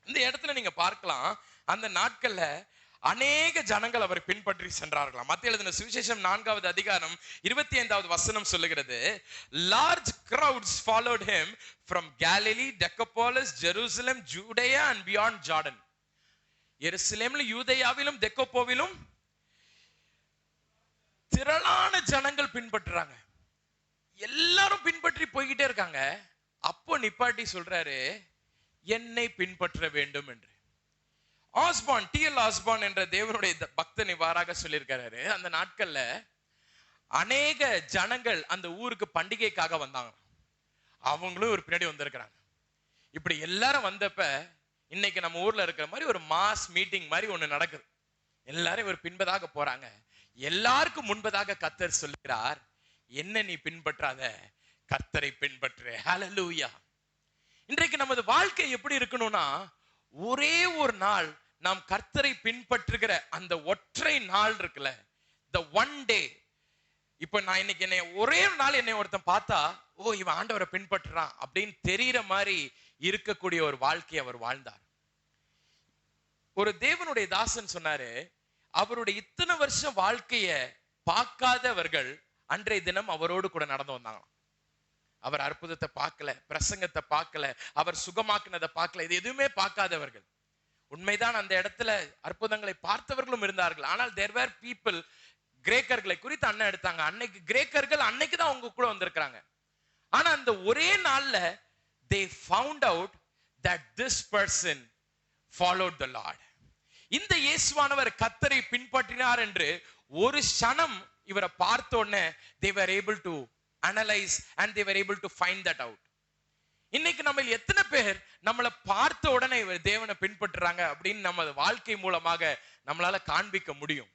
இந்த இடத்துல நீங்க பார்க்கலாம், அந்த நாட்கள்ல அநேக ஜனங்கள் அவர் பின்பற்றி சென்றார்களாம். மத்திய எழுதின சுவிசேஷம் 4வது அதிகாரம் 25வது வசனம் சொல்லுகிறது, large crowds followed him from Galilee, Decapolis, Jerusalem, Judea and beyond Jordan. எருசலேமிலும் யூதேயாவிலும் தெக்கப்போவிலும் திரளான ஜனங்கள் பின்பற்றுறாங்க. எல்லாரும் பின்பற்றி போய்கிட்டே இருக்காங்க. அப்போ நிப்பாட்டி சொல்றாரு, என்னை பின்பற்ற வேண்டும் என்று. ஆஸ்பான், டி.எல். ஆஸ்பான் என்ற தேவனுடைய பக்தன் இவ்வாறாக சொல்லியிருக்கிறாரு, அந்த நாட்கள்ல அநேக ஜனங்கள் அந்த ஊருக்கு பண்டிகைக்காக வந்தாங்க. அவங்களும் ஒரு பின்னாடி வந்திருக்கிறாங்க. இப்படி எல்லாரும் வந்தப்ப இன்னைக்கு நம்ம ஊர்ல இருக்கிற மாதிரி ஒரு மாஸ் மீட்டிங் மாதிரி ஒண்ணு நடக்குது. எல்லாரும் ஒரு பின்பதாக போறாங்க. எல்லாருக்கும் முன்பதாக கர்த்தர் சொல்கிறார், என்ன நீ பின்பற்றாத, கர்த்தரை பின்பற்று. ஹல்லேலூயா. இன்றைக்கு நமது வாழ்க்கை எப்படி இருக்கணும்னா, ஒரே ஒரு நாள் நாம் கர்த்தரை பின்பற்றுகிற அந்த ஒற்றை நாள் இருக்குல்ல, the one day. இப்ப நான் இன்னைக்கு என்னை ஒரே நாள் என்னை ஒருத்தன் பார்த்தா, ஓ இவன் ஆண்டவரை பின்பற்றுறான் அப்படின்னு தெரியற மாதிரி இருக்கக்கூடிய ஒரு வாழ்க்கையை அவர் வாழ்ந்தார். ஒரு தேவனுடைய தாசன் சொன்னாரு, அவருடைய இத்தனை வருஷம் வாழ்க்கைய பார்க்காதவர்கள் அன்றைய தினம் அவரோடு கூட நடந்து வந்தாங்க. அவர் அற்புதத்தை பார்க்கல, பிரசங்கத்தை பார்க்கல, அவர் சுகமாக்குனதை பார்க்கல, இது எதுவுமே பார்க்காதவர்கள். உண்மைதான், அந்த இடத்துல அற்புதங்களை பார்த்தவர்களும் இருந்தார்கள். ஆனால் there were people, கிரேக்கர்களை குறித்து அண்ணன் எடுத்தாங்க. அன்னைக்கு கிரேக்கர்கள் அன்னைக்கு தான் அவங்க கூட வந்திருக்கிறாங்க. ஆனா அந்த ஒரே நாள்ல they found out that this person followed the Lord. இந்த இயேசுவானவர் கர்த்தரை பின்பற்றினார் என்று ஒரு க்ஷணம் இவரை பார்த்த உடனே they were able to analyze and they were able to find that out. இன்னைக்கு நம்ம எத்தனை பேர் நம்மளை பார்த்த உடனே இவர் தேவனை பின்பற்றுறாங்க அப்படின்னு நம்ம வாழ்க்கை மூலமாக நம்மளால காண்பிக்க முடியும்?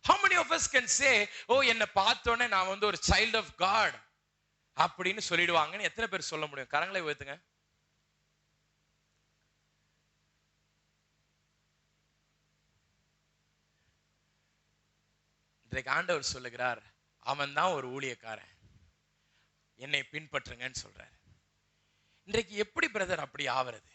How many of us can say, oh என்னை பார்த்த உடனே நான் வந்து ஒரு child of God அப்படின்னு சொல்லிடுவாங்கன்னு எத்தனை பேர் சொல்ல முடியும்? கரங்களை உயர்த்துங்க. இன்றைக்கு ஆண்டவர் சொல்லுகிறார், அவன் தான் ஒரு ஊழியக்காரன், என்னை பின்பற்றுங்கன்னு சொல்றாரு. இன்றைக்கு எப்படி பிரதர் அப்படி ஆவறது?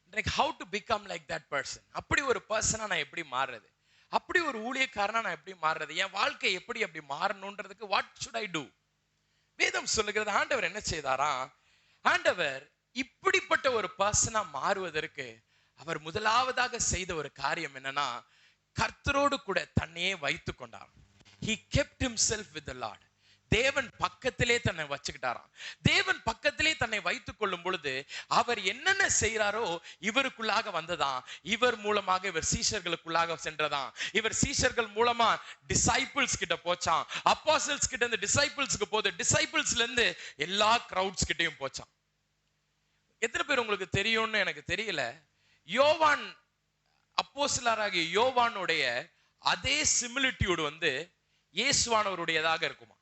இன்றைக்கு how to become like that person? அப்படி ஒரு பர்சனா நான் எப்படி மாறுறது? அப்படி ஒரு ஊழியக்காரனா நான் எப்படி மாறுறது? என் வாழ்க்கை எப்படி அப்படி மாறணும்ன்றதுக்கு what should I do? வேதம் சொல்லுகிறது, ஆண்டவர் என்ன செய்தாரா? ஆண்டவர் இப்படிப்பட்ட ஒரு பர்சனா மாறுவதற்கு அவர் முதலாவதாக செய்த ஒரு காரியம் என்னன்னா, கர்த்தரோடு கூட தன்னையே வைத்து கொண்டார். He kept himself with the Lord. தேவன் பக்கத்திலே தன்னை வச்சுக்கிட்டாராம். தேவன் பக்கத்திலே தன்னை வைத்துக் கொள்ளும் பொழுது அவர் என்னென்ன செய்யறாரோ இவருக்குள்ளாக வந்ததான். இவர் மூலமாக இவர் சீஷர்களுக்குள்ளாக சென்றதான். இவர் சீஷர்கள் மூலமா டிசைபிள்ஸ் கிட்ட போச்சான். அப்போஸ்தலர்ஸ் கிட்ட இருந்து டிசைபிள்ஸ்க்கு போகுது. டிசைபிள்ஸ்ல இருந்து எல்லா கிரவுட்ஸ் கிட்டையும் போச்சான். எத்தனை பேர் உங்களுக்கு தெரியும்னு எனக்கு தெரியல, யோவான் அப்போஸ்தலராகிய யோவானுடைய அதே சிமிலிட்டியூட் வந்து இயேசுவானவருடையதாக இருக்குமா.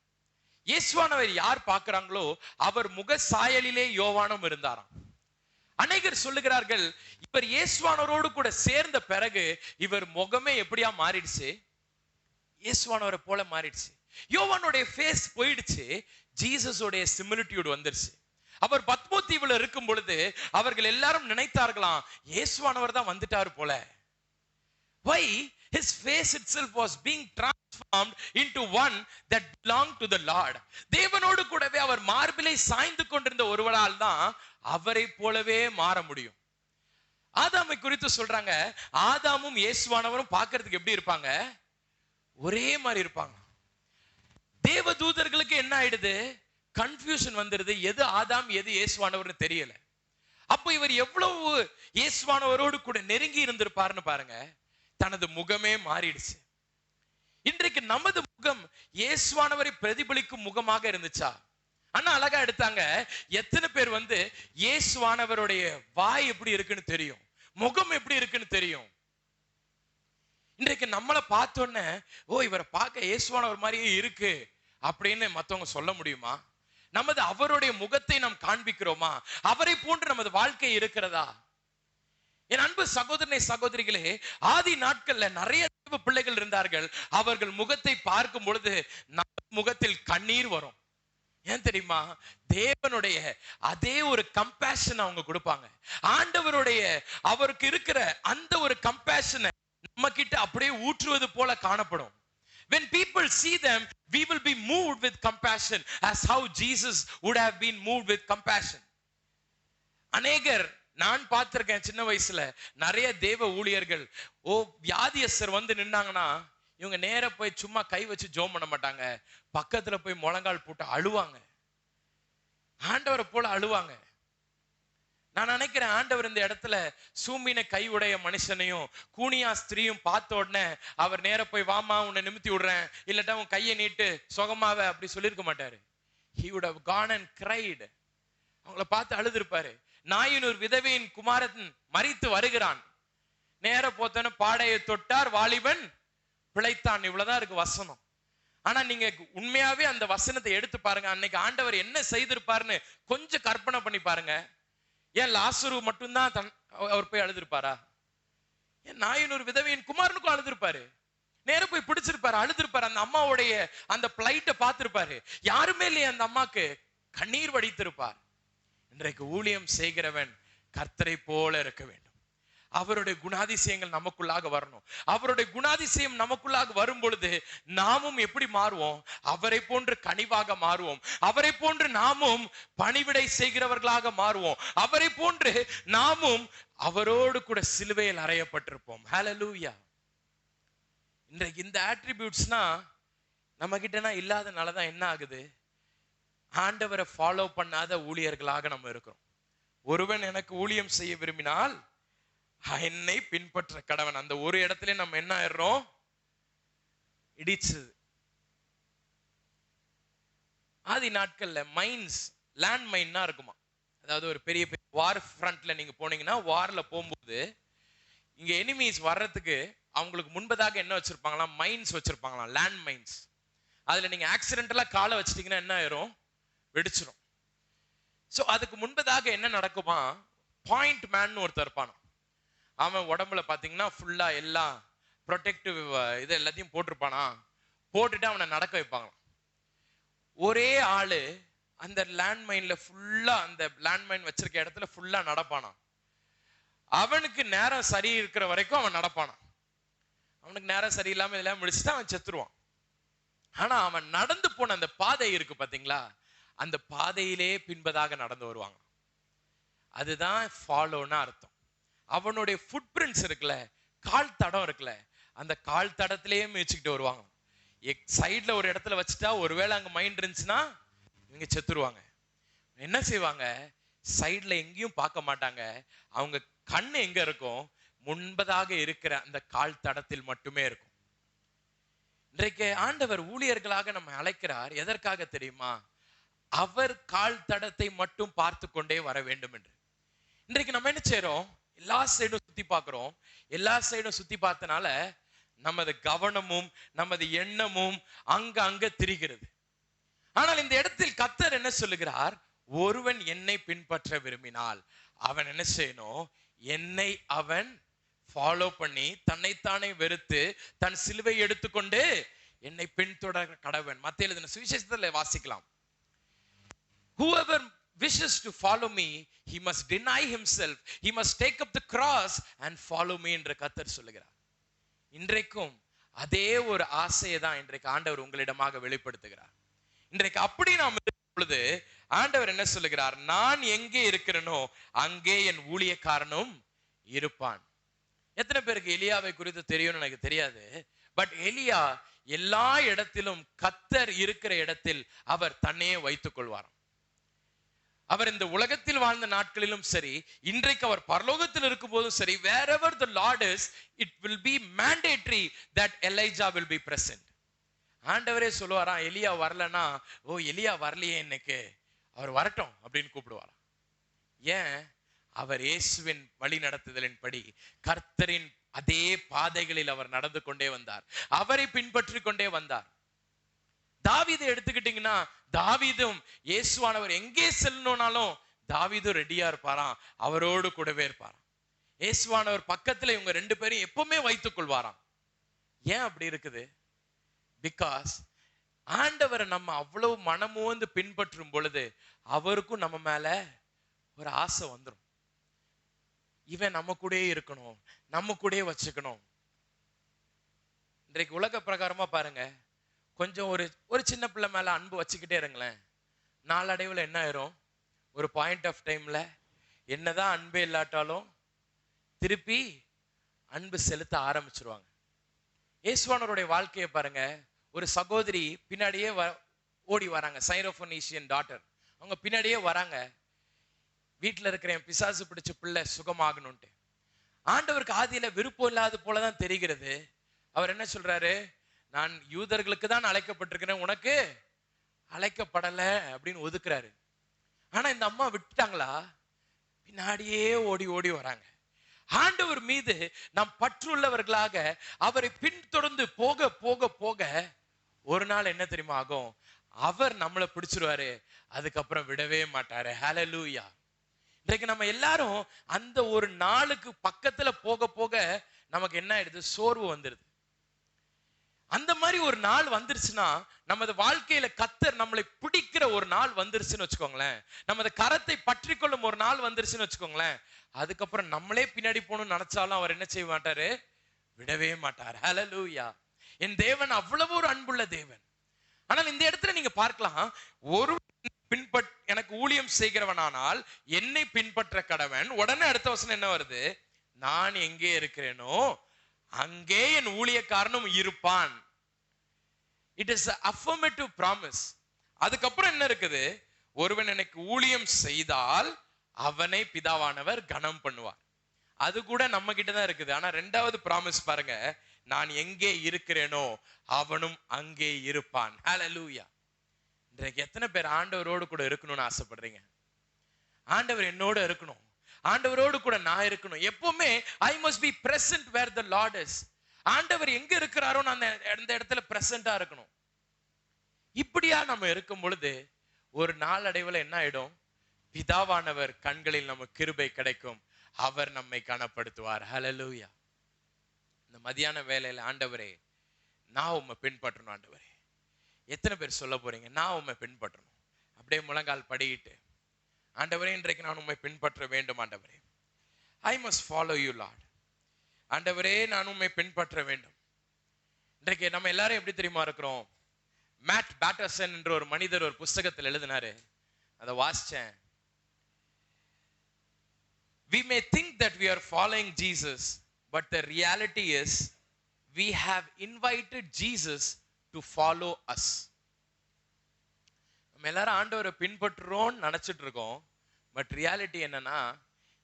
இயேசுவானவர் யார் பார்க்கிறாங்களோ அவர் முக சாயலிலே யோவானும் இருந்தாராம். அநேகர் சொல்லுகிறார்கள், இவர் இயேசுவானவரோடு கூட சேர்ந்த பிறகு இவர் முகமே எப்படியா மாறிடுச்சு, இயேசுவானவரை போல மாறிடுச்சு. யோவானுடைய ஃபேஸ் போயிடுச்சு, ஜீசஸோடைய சிமிலிட்டியூட் வந்துருச்சு. அவர் பத்மோ தீவுல இருக்கும் பொழுது அவர்கள் எல்லாரும் நினைத்தார்களாம், இயேசுவானவர் தான் வந்துட்டாரு போல. Why? His face itself was being transformed into one that belonged to the Lord. தேவனோடு கூடவே அவர் மார்பிலை சாய்ந்து கொண்டிருந்த ஒருவரால் தான் அவரை போலவே மாற முடியும். ஆதாமை குறித்து சொல்றாங்க, ஆதாமும் இயேசுவானவரும் பார்க்கிறதுக்கு எப்படி இருப்பாங்க, ஒரே மாதிரி இருப்பாங்க. தேவ தூதர்களுக்கு என்ன ஆயிடுது, கன்ஃபியூஷன் வந்துருது, எது ஆதாம் எது இயேசுவானவர்னு தெரியல. அப்போ இவர் எவ்வளவு இயேசுவானவரோடு கூட நெருங்கி இருந்திருப்பாருன்னு பாருங்க. தனது முகமே மாறிடுச்சு. இன்றைக்கு நமது முகம் இயேசுவானவரை பிரதிபலிக்கும் முகமாக இருந்துச்சா? ஆனா அழகா எடுத்தாங்க. எத்தனை பேர் வந்து இயேசுவானவருடைய வாய் எப்படி இருக்குன்னு தெரியும், முகம் எப்படி இருக்குன்னு தெரியும். இன்றைக்கு நம்மளை பார்த்தோன்னே, ஓ இவரை பார்க்க இயேசுவானவர் மாதிரியே இருக்கு அப்படின்னு மற்றவங்க சொல்ல முடியுமா? நமது அவருடைய முகத்தை நாம் காண்பிக்கிறோமா? அவரை போன்று நமது வாழ்க்கை இருக்கிறதா? என் அன்பு சகோதரனை சகோதரிகளே, ஆதி நாட்கள்ல நிறைய பிள்ளைகள் இருந்தார்கள். அவர்கள் முகத்தை பார்க்கும் பொழுது முகத்தில் கண்ணீர் வரும். ஏன் தெரியுமா? தேவனுடைய அதே ஒரு கம்பேஷன் அவங்க கொடுப்பாங்க. ஆண்டவருடைய அவருக்கு இருக்கிற அந்த ஒரு கம்பேஷனை நம்ம கிட்ட அப்படியே ஊற்றுவது போல காணப்படும். When people see them, we will be moved with compassion as how Jesus would have been moved with compassion. அநேகர் நான் பார்த்திருக்கேன் சின்ன வயசுல நிறைய தேவ ஊழியர்கள், ஓ வியாதியஸ்தர் வந்து நின்னாங்கன்னா இவங்க நேர போய் சும்மா கை வச்சு ஜெபம் பண்ண மாட்டாங்க, பக்கத்துல போய் முழங்கால் போட்டு அழுவாங்க, ஆண்டவரை போல அழுவாங்க. நான் நினைக்கிறேன் ஆண்டவர் இந்த இடத்துல சூம்பின கை உடைய மனுஷனையும் கூனியா ஸ்திரீயும் பார்த்த உடனே அவர் நேர போய் வாமா உன்னை நிமித்தி விடுறேன், இல்லட்டா உன் கையை நீட்டு சுகமாவ அப்படி சொல்லியிருக்க மாட்டாரு. He would have gone and cried. அவங்கள பார்த்து அழுதுருப்பாரு. நாயினூர் விதவையின் குமாரன் மரித்து வருகிறான், நேர போத்தன பாடையை தொட்டார் வாலிபன் பிழைத்தான். இவ்வளவுதான் இருக்கு வசனம். ஆனா நீங்க உண்மையாவே அந்த வசனத்தை எடுத்து பாருங்க. அன்னைக்கு ஆண்டவர் என்ன செய்திருப்பாருன்னு கொஞ்சம் கற்பனை பண்ணி பாருங்க. ஏன் லாசரு மட்டும்தான் அவர் போய் அழுதுருப்பாரா? ஏன் நாயினூர் விதவையின் குமாரனுக்கும் அழுதுருப்பாரு, நேர போய் பிடிச்சிருப்பாரு, அழுதுருப்பாரு. அந்த அம்மாவுடைய அந்த பிளைட்டை பார்த்திருப்பாரு. யாருமே இல்லையே அந்த அம்மாக்கு, கண்ணீர் வடித்திருப்பார். இன்றைக்கு ஊழியம் செய்கிறவன் கர்த்தரை போல இருக்க வேண்டும். அவருடைய குணாதிசயங்கள் நமக்குள்ளாக வரணும். அவருடைய குணாதிசயம் நமக்குள்ளாக வரும் பொழுது நாமும் எப்படி மாறுவோம்? அவரை போன்று கனிவாக மாறுவோம். அவரை போன்று நாமும் பணிவிடை செய்கிறவர்களாக மாறுவோம். அவரை போன்று நாமும் அவரோடு கூட சிலுவையில் அறையப்பட்டிருப்போம். ஹல்லேலூயா. இன்றைக்கு இந்த ஆட்ரிபியூட்ஸ்னா நம்ம கிட்டனா இல்லாதனாலதான் என்ன ஆகுது? ஆண்டவரை ஃபாலோ பண்ணாத ஊழியர்களாக நம்ம இருக்கிறோம். ஒருவன் எனக்கு ஊழியம் செய்ய விரும்பினால் என்னை பின்பற்ற கடவன். அந்த ஒரு இடத்துல நம்ம என்ன ஆயிடுறோம்? இடிச்சு. ஆதி நாட்கள்ல மைன்ஸ், லேண்ட் மைன்னா இருக்குமா. அதாவது ஒரு பெரிய பெரிய வார் ஃப்ரண்ட்ல நீங்க போனீங்கன்னா, வார்ல போகும்போது இங்க எனிமீஸ் வர்றதுக்கு அவங்களுக்கு முன்பதாக என்ன வச்சிருப்பாங்களாம்? மைன்ஸ் வச்சிருப்பாங்களாம், லேண்ட் மைன்ஸ். அதுல நீங்க ஆக்சிடென்டலா காலை வச்சிட்டீங்கன்னா என்ன ஆயிரும்? வெடிச்சிடும். சோ அதுக்கு முன்பதாக என்ன நடக்குமா? பாயிண்ட் மேன் ஒருத்தர் இருப்பான். அவன் உடம்புல பாத்தீங்கன்னா ஃபுல்லா எல்லாம் ப்ரொடெக்டிவ் இது எல்லாத்தையும் போட்டிருப்பானா. போட்டுட்டு அவனை நடக்க வைப்பாங்க. ஒரே ஆளு அந்த லேண்ட்மைன்ல ஃபுல்லா, அந்த லேண்ட்மைன் வச்சிருக்க இடத்துல ஃபுல்லா நடப்பானா. அவனுக்கு நேரம் சரி இருக்கிற வரைக்கும் அவன் நடப்பானா. அவனுக்கு நேரம் சரியில்லாம இதெல்லாம் முடிச்சுட்டு அவன் செத்துருவான். ஆனா அவன் நடந்து போன அந்த பாதை இருக்கு பாத்தீங்களா, அந்த பாதையிலே பின்பதாக நடந்து வருவாங்க. அதுதான் ஃபாலோன்னு அர்த்தம். அவனுடைய ஃபுட் பிரிண்ட்ஸ் இருக்குல்ல, கால் தடம் இருக்குல்ல, அந்த கால் தடத்திலேயே மிதிச்சுக்கிட்டு வருவாங்க. சைட்ல ஒரு இடத்துல வச்சுட்டா ஒருவேளை அங்க மைண்ட் இருந்துச்சுன்னா இவங்க செத்துருவாங்க. என்ன செய்வாங்க? சைட்ல எங்கேயும் பார்க்க மாட்டாங்க. அவங்க கண்ணு எங்க இருக்கும்? முன்பதாக இருக்கிற அந்த கால் தடத்தில் மட்டுமே இருக்கும். இன்றைக்கு ஆண்டவர் ஊழியர்களாக நம்ம அழைக்கிறார். எதற்காக தெரியுமா? அவர் கால் தடத்தை மட்டும் பார்த்து கொண்டே வர வேண்டும் என்று. இன்றைக்கு நம்ம என்ன செய்யறோம்? எல்லா சைடும் சுத்தி பார்க்கிறோம். எல்லா சைடும் சுத்தி பார்த்தனால நமது கவனமும் நமது எண்ணமும் அங்க திரிகிறது. ஆனால் இந்த இடத்தில் கர்த்தர் என்ன சொல்லுகிறார்? ஒருவன் என்னை பின்பற்ற விரும்பினால் அவன் என்ன செய்யணும்? என்னை அவன் ஃபாலோ பண்ணி தன்னைத்தானே வெறுத்து தன் சிலுவை எடுத்துக்கொண்டு என்னை பின்தொடர கடவன். மத்தேயு எழுதின சுவிசேஷத்துல வாசிக்கலாம். Whoever wishes to follow me, he must deny himself, he must take up the cross and follow me என்று கர்த்தர் சொல்லுகிறார். இன்றைக்கும் அதே ஒரு ஆசையை தான் இன்றைக்கு ஆண்டவர் உங்களிடமாக வெளிப்படுத்துகிறார். இன்றைக்கு அப்படி நாம் இருக்கும் பொழுது ஆண்டவர் என்ன சொல்லுகிறார்? நான் எங்கே இருக்கிறேனோ அங்கே என் ஊழியக்காரனும் இருப்பான். எத்தனை பேருக்கு எலியாவை குறித்து தெரியும்னு எனக்கு தெரியாது. பட் எலியா எல்லா இடத்திலும் கர்த்தர் இருக்கிற இடத்தில் அவர் தன்னையே வைத்துக் கொள்வாராம். அவர் இந்த உலகத்தில் வாழ்ந்த நாட்களிலும் சரி, இன்றைக்கு அவர் பரலோகத்தில் இருக்கும் போதும் சரி, wherever the Lord is, it will be mandatory that Elijah will be present. ஆண்டவரே சொல்லுவாராம், எலியா வரலன்னா, ஓ எலியா வரலையே இன்னைக்கு, அவர் வரட்டும் அப்படின்னு கூப்பிடுவாராம். ஏன்? அவர் இயேசுவின் வழி நடத்துதலின் படி கர்த்தரின் அதே பாதைகளில் அவர் நடந்து கொண்டே வந்தார், அவரை பின்பற்றி கொண்டே வந்தார். தாவீதை எடுத்துக்கிட்டீங்கன்னா, தாவீதும் இயேசுவானவர் எங்கே செல்லணும்னாலும் தாவீதும் ரெடியா இருப்பாராம், அவரோடு கூடவே இருப்பாராம். இயேசுவானவர் பக்கத்துல இவங்க ரெண்டு பேரும் எப்பவுமே வைத்துக் கொள்வாராம். ஏன் அப்படி இருக்குது? பிகாஸ் ஆண்டவரை நம்ம அவ்வளவு மனமோந்து பின்பற்றும் பொழுது அவருக்கும் நம்ம மேல ஒரு ஆசை வந்துடும். இவன் நம்ம கூடயே இருக்கணும், நம்ம கூடயே வச்சுக்கணும். இன்றைக்கு உலக பிரகாரமா பாருங்க, கொஞ்சம் ஒரு சின்ன பிள்ளை மேல அன்பு வச்சுக்கிட்டே இருங்களேன், நாளடைவில் என்ன ஆயிரும்? ஒரு பாயிண்ட் ஆஃப் டைம்ல என்னதான் அன்பே இல்லாட்டாலும் திருப்பி அன்பு செலுத்த ஆரம்பிச்சிருவாங்க. இயேசுவானவருடைய வாழ்க்கையை பாருங்க. ஒரு சகோதரி பின்னாடியே ஓடி வராங்க, சைரோபோனீசியன் டாட்டர். அவங்க பின்னாடியே வராங்க, வீட்டில் இருக்கிற என் பிசாசு பிடிச்ச பிள்ளை சுகமாகணும்ட்டு. ஆண்டவருக்கு ஆதியில விருப்பம் இல்லாத போலதான் தெரிகிறது. அவர் என்ன சொல்றாரு? நான் யூதர்களுக்கு தான் அழைக்கப்பட்டிருக்கிறேன், உனக்கு அழைக்கப்படல அப்படின்னு ஒதுக்குறாரு. ஆனா இந்த அம்மா விட்டுட்டாங்களா? பின்னாடியே ஓடி ஓடி வராங்க. ஆண்டவர் மீது நாம் பற்றுள்ளவர்களாக அவரை பின்தொடர்ந்து போக போக போக ஒரு நாள் என்ன தெரியுமா ஆகும்? அவர் நம்மளை பிடிச்சிருவாரு, அதுக்கப்புறம் விடவே மாட்டாரு. ஹல்லேலூயா. இன்றைக்கு நம்ம எல்லாரும் அந்த ஒரு நாளுக்கு பக்கத்துல போக போக நமக்கு என்ன ஆயிடுது? சோர்வு வந்துடுது. அந்த மாதிரி ஒரு நாள் வந்துருச்சுன்னா, நமது வாழ்க்கையில கர்த்தர் நம்மளை பிடிக்கிற ஒரு நாள் வந்துருச்சுன்னு வச்சுக்கோங்களேன், நமது கரத்தை பற்றி கொள்ளும் ஒரு நாள் வந்துருச்சுன்னு வச்சுக்கோங்களேன், அதுக்கப்புறம் நம்மளே பின்னாடி போகணும்னு நினைச்சாலும் அவர் என்ன செய்ய மாட்டாரு? விடவே மாட்டார். ஹல்லேலூயா. என் தேவன் அவ்வளவு ஒரு அன்புள்ள தேவன். ஆனால் இந்த இடத்துல நீங்க பார்க்கலாம், ஒரு எனக்கு ஊழியம் செய்கிறவனானால் என்னை பின்பற்ற கடவன். உடனே அடுத்த வசனம் என்ன வருது? நான் எங்கே இருக்கிறேனோ அங்கே என் ஊழியக்காரனும் இருப்பான். It is affirmative promise. அதுக்கப்புறம் என்ன இருக்குது? ஒருவன் எனக்கு ஊழியம் செய்தால் அவனை பிதாவானவர் கனம் பண்ணுவார். அது கூட நம்ம கிட்ட தான் இருக்குது. ஆனா ரெண்டாவது ப்ராமிஸ் பாருங்க, நான் எங்கே இருக்கிறேனோ அவனும் அங்கே இருப்பான். ஹல்லேலூயா. இன்றைக்கு எத்தனை பேர் ஆண்டவரோடு கூட இருக்கணும்னு ஆசைப்படுறீங்க? ஆண்டவர் என்னோட இருக்கணும், ஆண்டவரோடு கூட நான் இருக்கணும். எப்பவுமே I must be present where the Lord is. ஆண்டவர் எங்க இருக்கிறாரோ நான் அந்த இடத்துல பிரசண்டா இருக்கணும். இப்படியா நம்ம இருக்கும் பொழுது ஒரு நாளடைவில் என்ன ஆயிடும்? பிதாவானவர் கண்களில் நமக்கு கிருபை கிடைக்கும், அவர் நம்மை கனப்படுத்துவார். ஹல்லேலூயா. இந்த மதியான வேளையில ஆண்டவரே நான் உம்மை பின்பற்றணும். ஆண்டவரே, எத்தனை பேர் சொல்ல போறீங்க நான் உம்மை பின்பற்றணும்? அப்படியே முழங்கால் படியிட்டு, ஆண்டவரே இன்றைக்கு நான் உம்மை பின்பற்ற வேண்டும். ஆண்டவரே, I must follow you Lord. ஆண்டவரே நான் உம்மை பின்பற்ற வேண்டும். இன்றைக்கு நம்ம எல்லாரும் எப்படி தெரியுமா இருக்கிறோம்? மேட் பேட்டர்சன் என்ற ஒரு மனிதர் ஒரு புஸ்தகத்தில் எழுதினாரு, அதை வாசிச்சேன். We may think that we are following Jesus, but the reality is we have invited Jesus to follow us. நம்ம எல்லாரும் ஆண்டவரை பின்பற்றுறோம்னு நினைச்சிட்டு இருக்கோம். பட் ரியாலிட்டி என்னன்னா,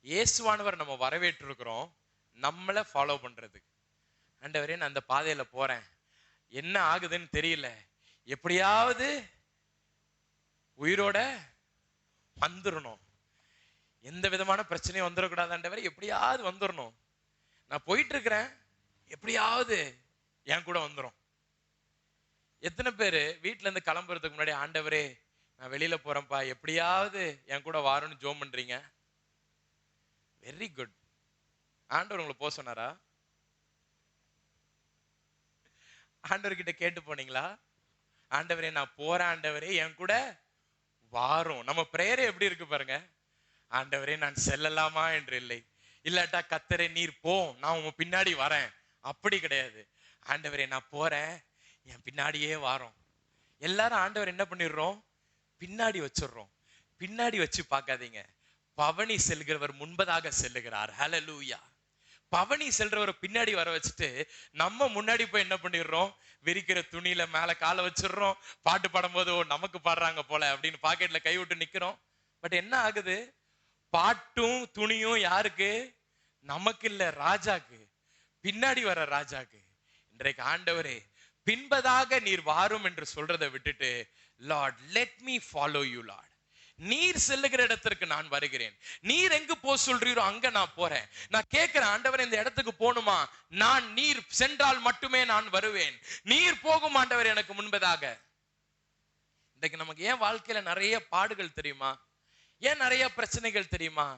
இயேசுவானவர் நம்ம வரவேற்று இருக்கிறோம் நம்மளை ஃபாலோ பண்றதுக்கு. ஆண்டவரே நான் அந்த பாதையில போறேன், என்ன ஆகுதுன்னு தெரியல, எப்படியாவது உயிரோட வந்துடணும், எந்த விதமான பிரச்சனையும் வந்துடக்கூடாது ஆண்டவரே, எப்படியாவது வந்துடணும், நான் போயிட்டு இருக்கிறேன், எப்படியாவது என் கூட வந்துடும். எத்தனை பேரு வீட்டுல இருந்து கிளம்புறதுக்கு முன்னாடி, ஆண்டவரே நான் வெளியில போறேன்ப்பா, எப்படியாவது என் கூட வாருன்னு ஜோம் பண்றீங்க? Very good. ஆண்டவர் உங்களை போக சொன்னாரா? ஆண்டவர்கிட்ட கேட்டு போனீங்களா? ஆண்டவரே நான் போறேன், ஆண்டவரே என் கூட வாரும். நம்ம பிரேயரே எப்படி இருக்கு பாருங்க. ஆண்டவரே நான் செல்லலாமா என்று இல்லை, இல்லாட்டா கர்த்தரே நீர் போ நான் உங்க பின்னாடி வரேன், அப்படி கிடையாது. ஆண்டவரே நான் போறேன், என் பின்னாடியே வாரோம். எல்லாரும் ஆண்டவர் என்ன பண்ணிடுறோம்? பின்னாடி வச்சிடுறோம். பின்னாடி வச்சு பார்க்காதீங்க. பவனி செல்கிறவர் முன்பதாக செல்லுகிறார். ஹல்லேலூயா. பவனி செல்றவர் பின்னாடி வர வச்சுட்டு நம்ம முன்னாடி போய் என்ன பண்ணிடுறோம்? விரிக்கிற துணியில மேல காலை வச்சிடுறோம். பாட்டு பாடும்போது நமக்கு பாடுறாங்க போல அப்படின்னு பாக்கெட்ல கை விட்டு நிக்கிறோம். பட் என்ன ஆகுது? பாட்டும் துணியும் யாருக்கு? நமக்கு இல்ல, ராஜாக்கு, பின்னாடி வர ராஜாக்கு. இன்றைக்கு ஆண்டவரே பின்பதாக நீர் வாரும் என்று சொல்றதை விட்டுட்டு, Lord let me follow you Lord, நீர் செல்லுகிற இடத்திற்கு நான் வருகிறேன், நீர் எங்கு போ சொல்றீரோ அங்க நான் போறேன். நான் கேட்கிறேன், ஆண்டவர் இந்த இடத்துக்கு போகணுமா? நான் நீர் சென்றால் மட்டுமே நான் வருவேன். நீர் போகும் ஆண்டவர் எனக்கு முன்பதாக. இன்றைக்கு நமக்கு ஏன் வாழ்க்கையில நிறைய பாடுகள் தெரியுமா? ஏன் நிறைய பிரச்சனைகள் தெரியுமா?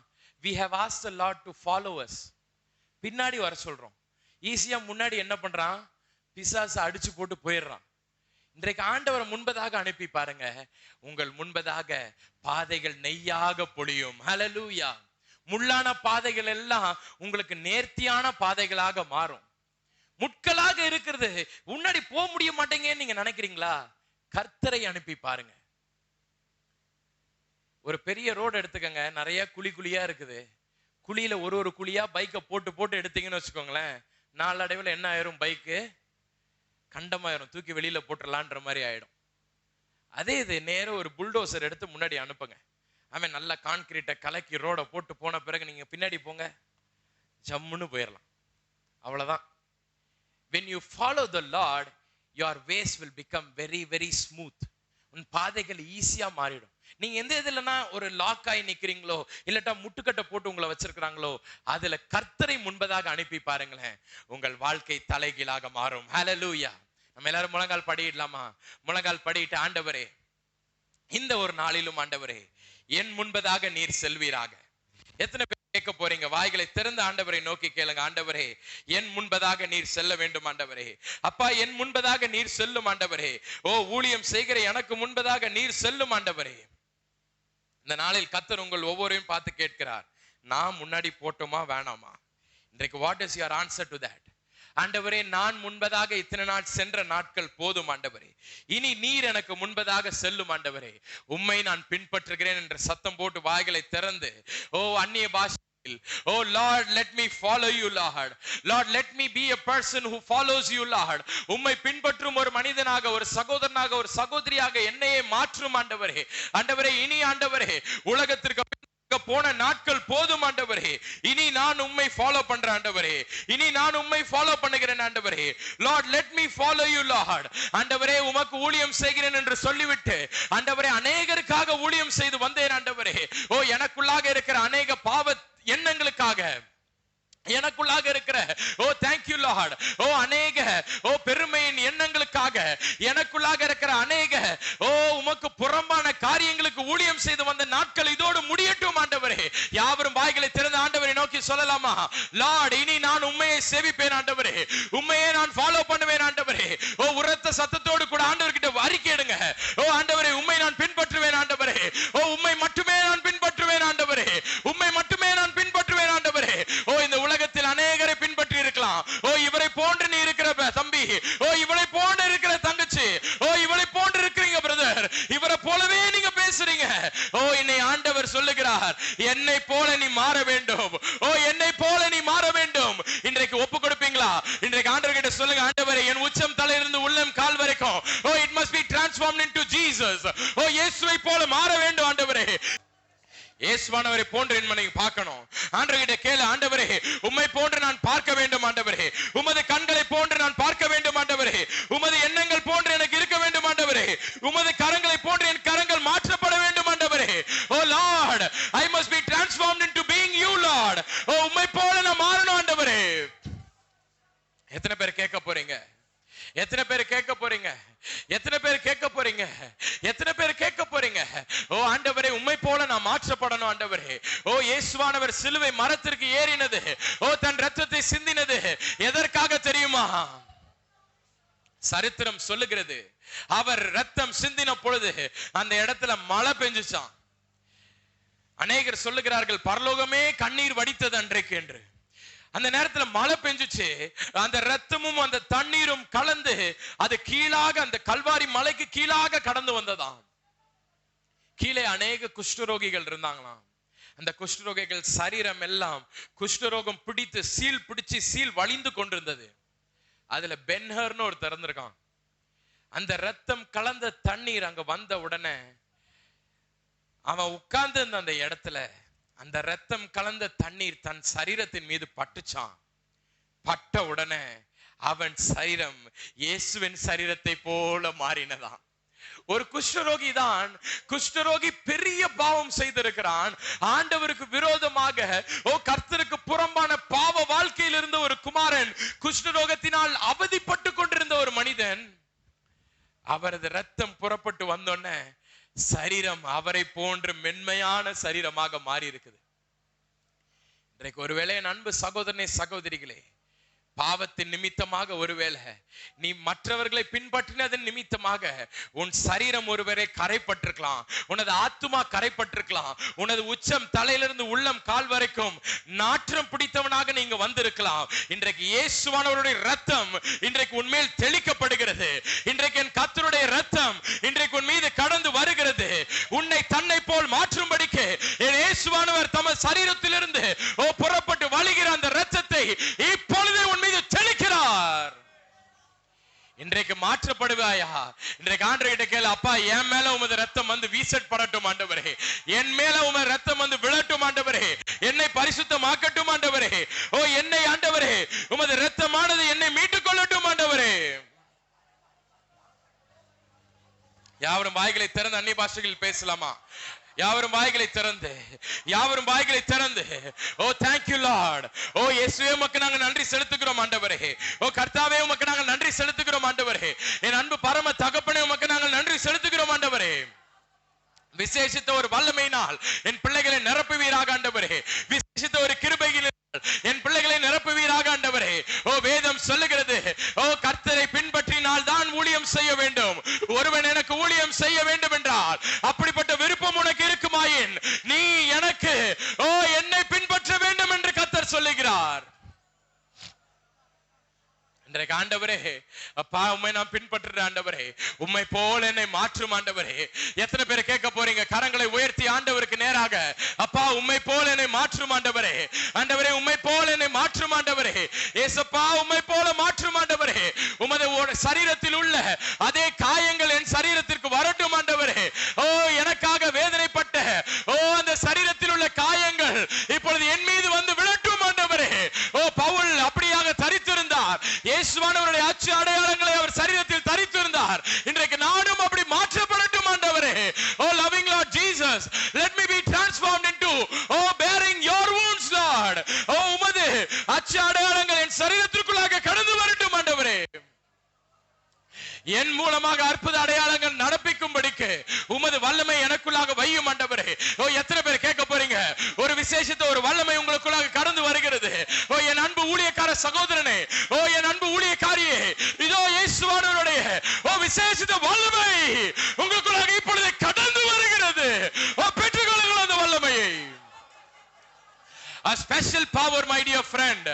we have asked the Lord to follow us. பின்னாடி வர சொல்றோம். ஈஸியா முன்னாடி என்ன பண்றான்? பிசாசு அடிச்சு போட்டு போயிடுறான். இன்றைக்கு ஆண்டவரை முன்பதாக அனுப்பி பாருங்க, உங்கள் முன்பதாக பாதைகள் நெய்யாக பொழியும். ஹல்லேலூயா. முள்ளான பாதைகள் எல்லாம் உங்களுக்கு நேர்த்தியான பாதைகளாக மாறும். முட்களாக இருக்கிறது முன்னாடி போக முடிய மாட்டேங்கன்னு நீங்க நினைக்கிறீங்களா? கர்த்தரை அனுப்பி பாருங்க. ஒரு பெரிய ரோடு எடுத்துக்கங்க, நிறைய குழியா இருக்குது. குழியில ஒரு குழியா பைக்கை போட்டு போட்டு எடுத்தீங்கன்னு வச்சுக்கோங்களேன், நாளடைவில் என்ன ஆயிரும்? பைக்கு கண்டமாயிரும், தூக்கி வெளியில போட்டுடலான்ற மாதிரி ஆயிடும். அதே இது நேரம் ஒரு புல்டோசர் எடுத்து முன்னாடி அனுப்புங்க, அவன் நல்ல கான்கிரீட்டை கலக்கி ரோட போட்டு போன பிறகு நீங்க பின்னாடி போங்க, ஜம்முன்னு போயிடலாம். அவ்வளவுதான். when you follow the Lord, your ways will become very very smooth. உன் பாதைகள் ஈஸியா மாறிடும். நீங்க எந்த இதுலனா ஒரு லாக் ஆகி நிக்கிறீங்களோ, இல்லட்டா முட்டுக்கட்டை போட்டு உங்களை வச்சிருக்காங்களோ, அதுல கர்த்தரை முன்பதாக அனுப்பி பாருங்களேன், உங்கள் வாழ்க்கை தலைகீழாக மாறும். ஹல்லேலூயா. நம்ம எல்லாரும் முழங்கால் படியிடலாமா? முழங்கால் படியிட்டு, ஆண்டவரே இந்த ஒரு நாளிலும் ஆண்டவரே என் முன்பதாக நீர் செல்வீராக. எத்தனை பேர் கேட்க போறீங்க? வாய்களை திறந்து ஆண்டவரை நோக்கி கேளுங்க. ஆண்டவரே என் முன்பதாக நீர் செல்ல வேண்டும் ஆண்டவரே. அப்பா என் முன்பதாக நீர் செல்லும் ஆண்டவரே. ஓ ஊழியம் செய்கிற எனக்கு முன்பதாக நீர் செல்லும் ஆண்டவரே. இந்த நாளில் கர்த்தர் உங்கள் ஒவ்வொருவரையும் பார்த்து கேட்கிறார், நான் முன்னாடி போட்டோமா வேணாமா? இன்றைக்கு what is your answer to that? ஆண்டவரே நான் முன்பதாக இத்தனை நாள் சென்ற நாட்கள் போதும் ஆண்டவரே, இனி நீர் எனக்கு முன்பதாக செல்லும் ஆண்டவரே, உம்மை நான் பின்பற்றுகிறேன் என்ற சத்தம் போட்டு வாய்களை திறந்து, ஓ அந்நிய பாஷை, oh Lord let me follow you Lord, Lord let me be a person who follows you Lord, உம்மை பின்பற்றும் ஒரு மனிதனாக, ஒரு சகோதரனாக, ஒரு சகோதரியாக என்னையே மாற்றும் ஆண்டவரே. ஆண்டவரே இனி ஆண்டவரே உலகத்திற்கு போன நாட்கள் போதும் ஆண்டவரே, இனி நான் உம்மை ஃபாலோ பண்றேன் ஆண்டவரே, இனி நான் உம்மை ஃபாலோ பண்ணுகிறேன் ஆண்டவரே. Lord let me follow you Lord. ஆண்டவரே உமக்கு ஊழியம் செய்கிறேன் என்று சொல்லிவிட்டு ஆண்டவரே அநேகருக்காக ஊழியம் செய்து வந்தேன் ஆண்டவரே. ஓ எனக்குள்ளாக இருக்கிற அநேக பாவ எண்ணங்களுக்காக, எனக்குள்ளாக இருக்கிற ஓ தேங்க் யூ லார்ட், ஓ அநேக ஓ பெருமையின் எண்ணங்களுக்காக, எனக்குள்ளாக இருக்கிற அநேக ஓ உமக்கு புறம்பான காரியங்களுக்கு ஊழியம் செய்து வந்த நாட்கள் இதோடு முடியட்டும் ஆண்டவரே. யாவரும் வாய்களை திறந்து ஆண்டவரை நோக்கி சொல்லலாமா? லார்ட் இனி நான் உம்மையை சேவிப்பேன் ஆண்டவரே, உம்மையே நான் ஃபாலோ பண்ணுவேன் ஆண்டவரே. ஓ உரத்த சத்தத்தோடு கூட ஆண்டவர்கிட்ட அறிக்கையிடுங்க, ஓ ஆண்டவரே உம்மை நான் பின்பற்றுவேன் ஆண்டவரே, ஓ உம்மை மட்டுமே நான் பின்பற்றுவேன் ஆண்டவரே, உம்மை மட்டுமே நான் பின்பற்றுவேன் ஆண்டவரே. ஓ இந்த உலகத்தில் அநேகரை பின்பற்றி இருக்கலாம், ஓ இவரை போன்று நீ இருக்கிற தம்பி, ஓ இவளை போன்று இருக்கிற தங்கச்சி, ஓ இவளை போன்று இருக்கிறீங்க பிரதர், இவரை போலவே நீங்க பேசுறீங்க. ஓ என்னை ஆண்டவர் சொல்லுகிறார், என்னை போல நீ மாற வேண்டும், ஓ என்னை போல நீ மாற வேண்டும். இன்றைக்கு ஒப்பு கொடுப்பீங்களா? இன்றைக்கு ஆண்டவர் கிட்ட சொல்லுங்க, ஆண்டவரே என் உச்சம் தலையிலிருந்து உள்ளம் கால் வரைக்கும் oh it must be transformed into Jesus. ஓ இயேசுவை போல மாற வேண்டும் ஆண்டவரே. இயேசுவானவரை போன்று என்னை பார்க்கணும். ஆண்டவர்கிட்ட கேளு, ஆண்டவரே உம்மை போன்று நான் பார்க்க வேண்டும் ஆண்டவரே, உமது கண்களை போன்று நான் பார்க்க வேண்டும் ஆண்டவரே, உமது எண்ணங்கள் போன்று எனக்கு இருக்க வேண்டும் ஆண்டவரே, உமது கரங்களை போன்று என் கரங்கள் மாற்றப்பட வேண்டும் ஆண்டவரே. Oh Lord I must be transformed into being you Lord. ஓ உம்மை போல நான் மாறணும் ஆண்டவரே. எத்தனை பேர் கேட்க போறீங்க? எத்தனை பேர் கேட்க போறீங்க? எத்தனை பேர் கேட்க போறீங்க? ஓ ஆண்டவரே, உம்மை போல நான் மாற்றப்படணும் ஆண்டவரே. ஓ இயேசுவானவர் சிலுவை மரத்திற்கு ஏறினது, ஓ தன் ரத்தத்தை சிந்தினது எதற்காக தெரியுமா? சரித்திரம் சொல்லுகிறது, அவர் ரத்தம் சிந்தின பொழுது அந்த இடத்துல மழை பெஞ்சுச்சான். அநேகர் சொல்லுகிறார்கள் பரலோகமே கண்ணீர் வடித்தது அன்றைக்கு என்று. அந்த நேரத்தில் மழை பெஞ்சுச்சு, அந்த ரத்தமும் அந்த தண்ணீரும் கலந்து அது கீழாக, அந்த கல்வாரி மலைக்கு கீழாக கடந்து வந்ததாம். கீழே அநேக குஷ்டரோகிகள் இருந்தாங்களாம். அந்த குஷ்டரோகிகள் சரீரம் எல்லாம் குஷ்டரோகம் பிடித்து சீல் வழிந்து கொண்டிருந்தது. அதுல பென்ஹர்னு ஒரு திறந்திருக்கான். அந்த ரத்தம் கலந்த தண்ணீர் அங்க வந்த உடனே அவன் உட்கார்ந்து இருந்த அந்த இடத்துல அந்த ரத்தம் கலந்த தண்ணீர் தன் சரீரத்தின் மீது பட்டுச்சான். பட்ட உடனே அவன் சரீரம் இயேசுவின் சரீரத்தை போல மாறினதான். ஒரு குஷ்டரோகி தான், குஷ்டரோகி பெரிய பாவம் செய்திருக்கிறான். ஆண்டவருக்கு விரோதமாக, ஓ கர்த்தருக்கு புறம்பான பாவ வாழ்க்கையில் இருந்த ஒரு குமாரன், குஷ்டரோகத்தினால் அவதிப்பட்டு கொண்டிருந்த ஒரு மனிதன், அவரது ரத்தம் புறப்பட்டு வந்தோடனே சரீரம் அவரை போன்று மென்மையான சரீரமாக மாறி இருக்குது. இன்றைக்கு ஒருவேளை என் அன்பு சகோதரனே சகோதரிகளே, பாவத்தின் நிமித்தமாக ஒருவேளை நீ மற்றவர்களை பின்பற்றினதன் நிமித்தமாக உன் சரீரம் ஒருவரை கரைப்பட்டிருக்கலாம், உனது ஆத்துமா கரைப்பட்டிருக்கலாம், உனது உச்சம் தலையிலிருந்து உள்ளம் கால் வரைக்கும் நாற்றம் பிடித்தவனாக நீங்க வந்திருக்கலாம். இன்றைக்கு இயேசுவானவருடைய ரத்தம் இன்றைக்கு உன்மேல் தெளிக்கப்படுகிறது. இன்றைக்கு என் கர்த்தருடைய ரத்தம் இன்றைக்கு உன் மீது கடந்து வருகிறது. உன்னை தன்னை போல் மாற்றும்படிக்கு என் இயேசுவானவர் தமது சரீரத்திலிருந்து புறப்பட்டு வழிகிற அந்த ரத்தத்தை இப்பொழுதே உன் மீது தெளிக்கிறார். இன்றைக்கு மாற்றப்படுவாயா? இன்றைக்கு ஆண்டவர்கிட்ட கேளு, அப்பா என் மேல உமது ரத்தம் வந்து வீசப்படட்டும் ஆண்டவரே, என் மேல உமது ரத்தம் வந்து விழட்டும் ஆண்டவரே, என்னை பரிசுத்தமாக்கட்டும் ஆண்டவரே, ஓ என்னை ஆண்டவரே உமது ரத்தமானது என்னை மீட்டுக் கொள்ளட்டும் ஆண்டவரே. யாவரும் வாய்களை திறந்து அந்நிய பாஷைகளில் பேசலாமா? யாவரும் வாய்களை திறந்து, யாவரும் வாய்களை திறந்து, ஓ தேங்க் யூ லார்ட், ஓ இயேசுவே உமக்கு நாங்கள் நன்றி செலுத்துகிறோம் ஆண்டவரே, ஓ கர்த்தாவே உமக்கு நாங்கள் நன்றி செலுத்துகிறோம் ஆண்டவரே, என் அன்பு பரம தகப்பனே உமக்கு நாங்கள் நன்றி செலுத்துகிறோம் ஆண்டவரே. விசேஷித்த ஒரு வல்லமையினால் என் பிள்ளைகளை நிரப்புவீராக ஆண்டவரே, விசேஷித்த ஒரு கிருபையில் என் பிள்ளைகளை நிரப்புவீராக ஆண்டவரே. ஓ வேதம் சொல்லுகிறது, ஓ கர்த்தரை பின்பற்றினால் தான் ஊழியம் செய்ய வேண்டும். ஒருவன் எனக்கு ஊழியம் செய்ய வேண்டும் என்றால் அப்படிப்பட்ட விருப்பம் உனக்கு இருக்குமாயின் நீ எனக்கு ஓ என்னை பின்பற்ற வேண்டும் என்று கர்த்தர் சொல்லுகிறார். இன்றைக்கு ஆண்டவரே, அப்பா உம்மை நான் பின்பற்றுற ஆண்டவரே, உம்மை போல என்னை மாற்றும் ஆண்டவரே. எத்தனை பேர் கேட்க போறீங்க? கரங்களை உயர்த்தி ஆண்டவருக்கு நேராக, அப்பா உம்மை போல என்னை மாற்றும் ஆண்டவரே, ஆண்டவரே உம்மை போல என்னை மாற்றும் ஆண்டவரே, ஏசப்பா உம்மை போல மாற்றும் ஆண்டவரே. உமது சரீரத்தில் உள்ள அதே காயங்கள் என் சரீரத்திற்கு வரட்டும் ஆண்டவரே. ஓ எனக்காக வேதனைப்பட்ட ஓ அந்த சரீரத்தில் உள்ள காயங்கள் இப்பொழுது என் மீது வந்து விழட்டும் ஆண்டவரே. ஓ பவுல் அப்படியாக தரித்திருந்தார், இயேசுவானவருடைய அச்சு அடையாளங்களை அவர் சரீரத்தில் தரித்திருந்தார். இன்றைக்கு நானும் அப்படி மாற்றப்படட்டும் ஆண்டவரே. Oh loving Lord Jesus, let me be transformed into bearing your wounds Lord. உமது அச்சு அடையாளங்கள் என் சரீரத்திற்குள்ளாக கடந்து வரட்டும் ஆண்டவரே. என் மூலமாக அற்புத அடையாளங்கள் நடப்பிக்கும்படிக்கு உமது வல்லமை எனக்குள்ளாக வையும் ஆண்டவரே. ஓ எத்தனை பேர் கேட்க போறீங்க? ஒரு விசேஷித்த ஒரு வல்லமை உங்களுக்குள்ளாக கடந்து வருகிறது. ஓ என் அன்பு ஊழியக்கார சகோதரனே, ஓ என் அன்பு ஊழியக்காரியே, இதோ இயேசுவானவருடைய ஓ விசேஷித்த வல்லமை உங்களுக்குள்ளாக இப்பொழுது கடந்து வருகிறது. ஓ பெற்றுக்கொள்ளுங்கள் அந்த வல்லமையை. A special power my dear friend.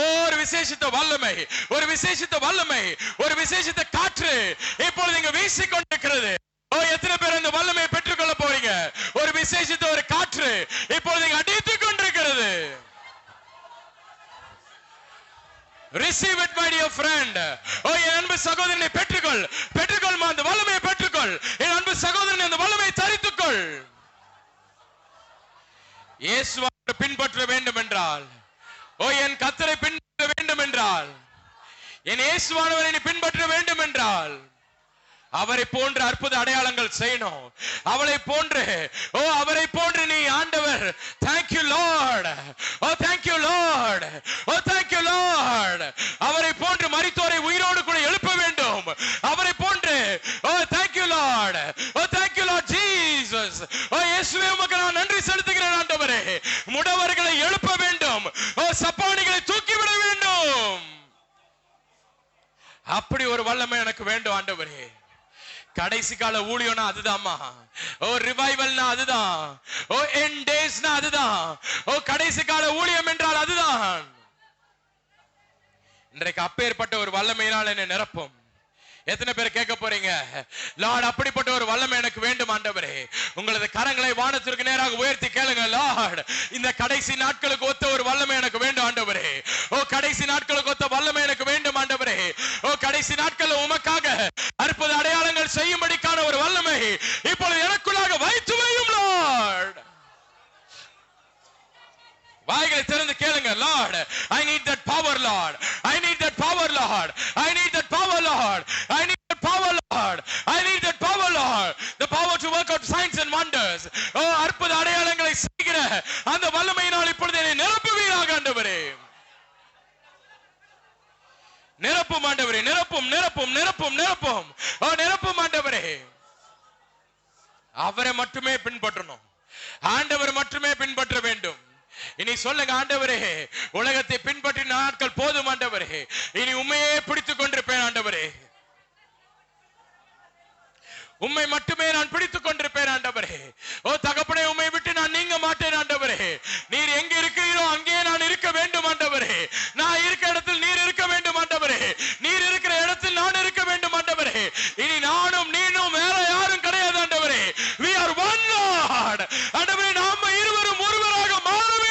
ஒரு விசேஷித்த வல்லமை, ஒரு விசேஷித்த வல்லமை, ஒரு விசேஷித்த காற்று இப்பொழுது இங்க வீசிக்கொண்டிருக்கிறது. ஓ எத்தனை பேர் அந்த வல்லமையை பெற்றுக்கொள்ள போறீங்க? ஒரு விசேஷித்த ஒரு காற்று இப்பொழுது இங்க அடித்துக் கொண்டிருக்கிறது. Receive it my dear friend. ஓ என் அன்பு சகோதரனை பெற்றுக்கொள், பெற்றுக்கொள் அந்த வல்லமையை பெற்றுக்கொள். என் அன்பு சகோதரனை அந்த வல்லமையை தரித்துக்கொள். இயேசுவை பின்பற்ற வேண்டும் என்றால், ஓ என் கர்த்தரை பின்பற்ற வேண்டும் என்றால், என் இயேசுவானவரை பின்பற்ற வேண்டும் என்றால் அவரை போன்ற அற்புத அடையாளங்கள் செய்யணும். அவளை போன்று ஓ அவரை போன்று நீ ஆண்டவர் thank you lord, oh thank you lord, oh thank you lord. அவரை போன்று மரித்தோரை உயிரோடு கூட எழுப்ப வேண்டும். அவரை போன்று ஓ கடைசி கால ஊழியம்னா அதுதான்மா. ஓ ரிவைவல்னா அதுதான். ஓ எண்ட் டேஸ்னா அதுதான். ஓ கடைசி கால ஊழியம் என்றால் அதுதான். இன்றைக்கு அப்பேற்பட்ட ஒரு வல்லமையினால் என்னை நிரப்பும். எத்தனை பேர் கேட்க போறீங்க, லார்ட் அப்படிப்பட்ட ஒரு வல்லமை எனக்கு வேண்டும் ஆண்டவரே? உங்களது கரங்களை வானத்திற்கு நேராக உயர்த்தி கேளுங்க. லார்ட், இந்த கடைசி நாட்களுக்கு ஒத்த ஒரு வல்லமை எனக்கு வேண்டும் ஆண்டவரே. ஓ கடைசி நாட்களுக்கு ஒத்த வல்லமை எனக்கு வேண்டும் ஆண்டவரே. ஓ கடைசி நாட்கள் உமக்காக அற்புத அடையாளங்கள் செய்யும்படிக்கான ஒரு வல்லமை இப்பொழுது எனக்குள்ளாக வைத்து வையும் லார்ட். வாய்களை திறந்து கேளுங்க. Lord, I need that power Lord. I need that power Lord. I need that power Lord. I need that power Lord. I need that power Lord. The power to work out signs and wonders. ஓ அற்புத அடையாளங்களை செய்கிற அந்த வல்லமையினால் இப்பொழுது என்னை நிரப்புவீராக ஆண்டவரே. நிரப்பும் ஆண்டவரே, நிரப்பும் நிரப்பும் நிரப்பும் நிரப்பும். ஓ நிரப்பும் ஆண்டவரே. அவரை மட்டுமே பின்பற்றணும். ஆண்டவர் மட்டுமே பின்பற்ற வேண்டும். இனி சொல்லுங்க, ஆண்டவரே உலகத்தை பின்பற்றின நாட்கள் போதும் ஆண்டவரே, இனி உண்மையே பிடித்துக் கொண்டிருப்பேன் ஆண்டவரே. உம்மை மட்டுமே நான் பிடித்துக் கொண்டிருப்பேன் ஆண்டவரே. ஓ தகப்பனே, உம்மை விட்டு நான் நீங்க மாட்டேன் ஆண்டவரே. நீர் எங்க இருக்கிறீரோ அங்கே நான் இருக்க வேண்டும் ஆண்டவரே. நான் இருக்கிற இடத்தில் நீர் இருக்க வேண்டும் ஆண்டவரே. நீர் இருக்கிற இடத்தில் நான் இருக்க வேண்டும் ஆண்டவரே. இனி நானும் நீனும் வேற யாரும் கிடையாது ஆண்டவரே. We are one Lord. ஆண்டவரே, நாம இருவரும் ஒருவராக மாற வேண்டும்.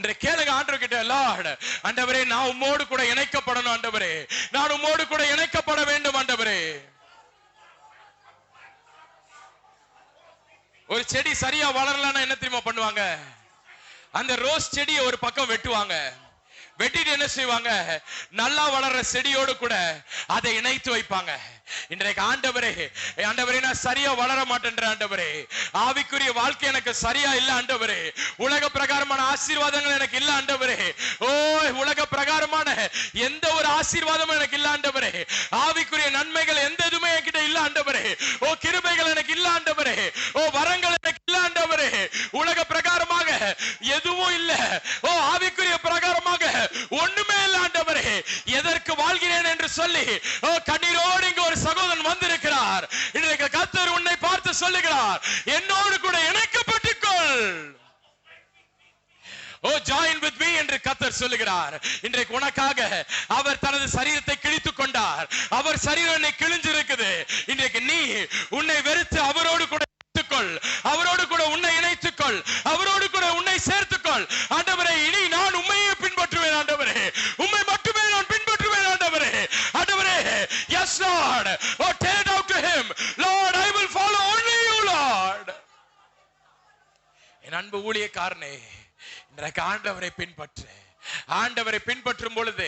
இன்றைய கேளுங்க ஆண்டவர் கிட்ட, லார்ட் ஆண்டவரே, நான் உம்மோடு கூட இணைக்கப்படணும் ஆண்டவரே. நான் உம்மோடு கூட இணைக்கப்பட வேண்டும் ஆண்டவரே. ஒரு செடி சரியா வளரலன்னா என்ன தெரியுமா பண்ணுவாங்க? அந்த ரோஸ் செடியை ஒரு பக்கம் வெட்டுவாங்க. வெட்டிட்டு என்ன செய்வாங்க? நல்லா வளர்ற செடியோடு கூட அதை இணைத்து வைப்பாங்க. இன்றைக்கு ஆண்டவரே, ஆண்டவரே நான் சரியா வளர மாட்டேன் ஆண்டவரே. ஆவிக்குரிய வாழ்க்கை எனக்கு சரியா இல்ல ஆண்டவரே. உலக பிரகாரமான ஆசீர்வாதங்கள் எனக்கு இல்ல ஆண்டவரே. ஓ உலக பிரகாரமான எந்த ஒரு ஆசீர்வாதமும் எனக்கு இல்ல ஆண்டவரே. ஆவிக்குரிய நன்மைகள் எந்த எதுவுமே என்கிட்ட இல்ல ஆண்டவரே. ஓ கிருபைகள் எனக்கு இல்ல ஆண்டவரே. ஓ வரங்கள் எனக்கு இல்ல ஆண்டவரே. உலக பிரகாரமாக எதுவும் இல்ல. ஓ ஆவிக்குரிய பிரகாரமாக ஒண்ணுமே இல்ல ஆண்டவரே. எதற்கு வாழ்கிறேன் என்று சொல்லி ஓ கண்ணீரோடு இங்க ஒரு சகோதரன் வந்திருக்கிறார். இன்றைக்கு கர்த்தர் உன்னை பார்த்து சொல்லுகிறார், என்னோடு கூட இணைக்கப்பட்டுக்கொள். ஓ ஜாயின் வித் மீ என்று கர்த்தர் சொல்லுகிறார். இன்றைக்கு உனக்காக அவர் தனது சரீரத்தை கிழித்துக் கொண்டார். அவர் சரீரம் கிழிஞ்சிருக்குது. இன்றைக்கு நீ உன்னை வெறுத்து அவரோடு கூட இணைத்துக்கொள். அவரோடு கூட உன்னை இணைத்துக்கொள். அவரோடு கூட உன்னை சேர்த்துக்கொள். ஆண்டவரே, இனி நான் உம்மையே பின்பற்றுவேன் ஆண்டவரே. உம்மை மட்டுமே நான் பின்பற்றுவேன் ஆண்டவரே. ஆண்டவரே, yes Lord. Oh tell it out to him. Lord, I will follow only you Lord. என் அன்பு ஊழியக்காரனே, இன்றைக்கு ஆண்டவரை பின்பற்று. ஆண்டவரை பின்பற்றும் பொழுது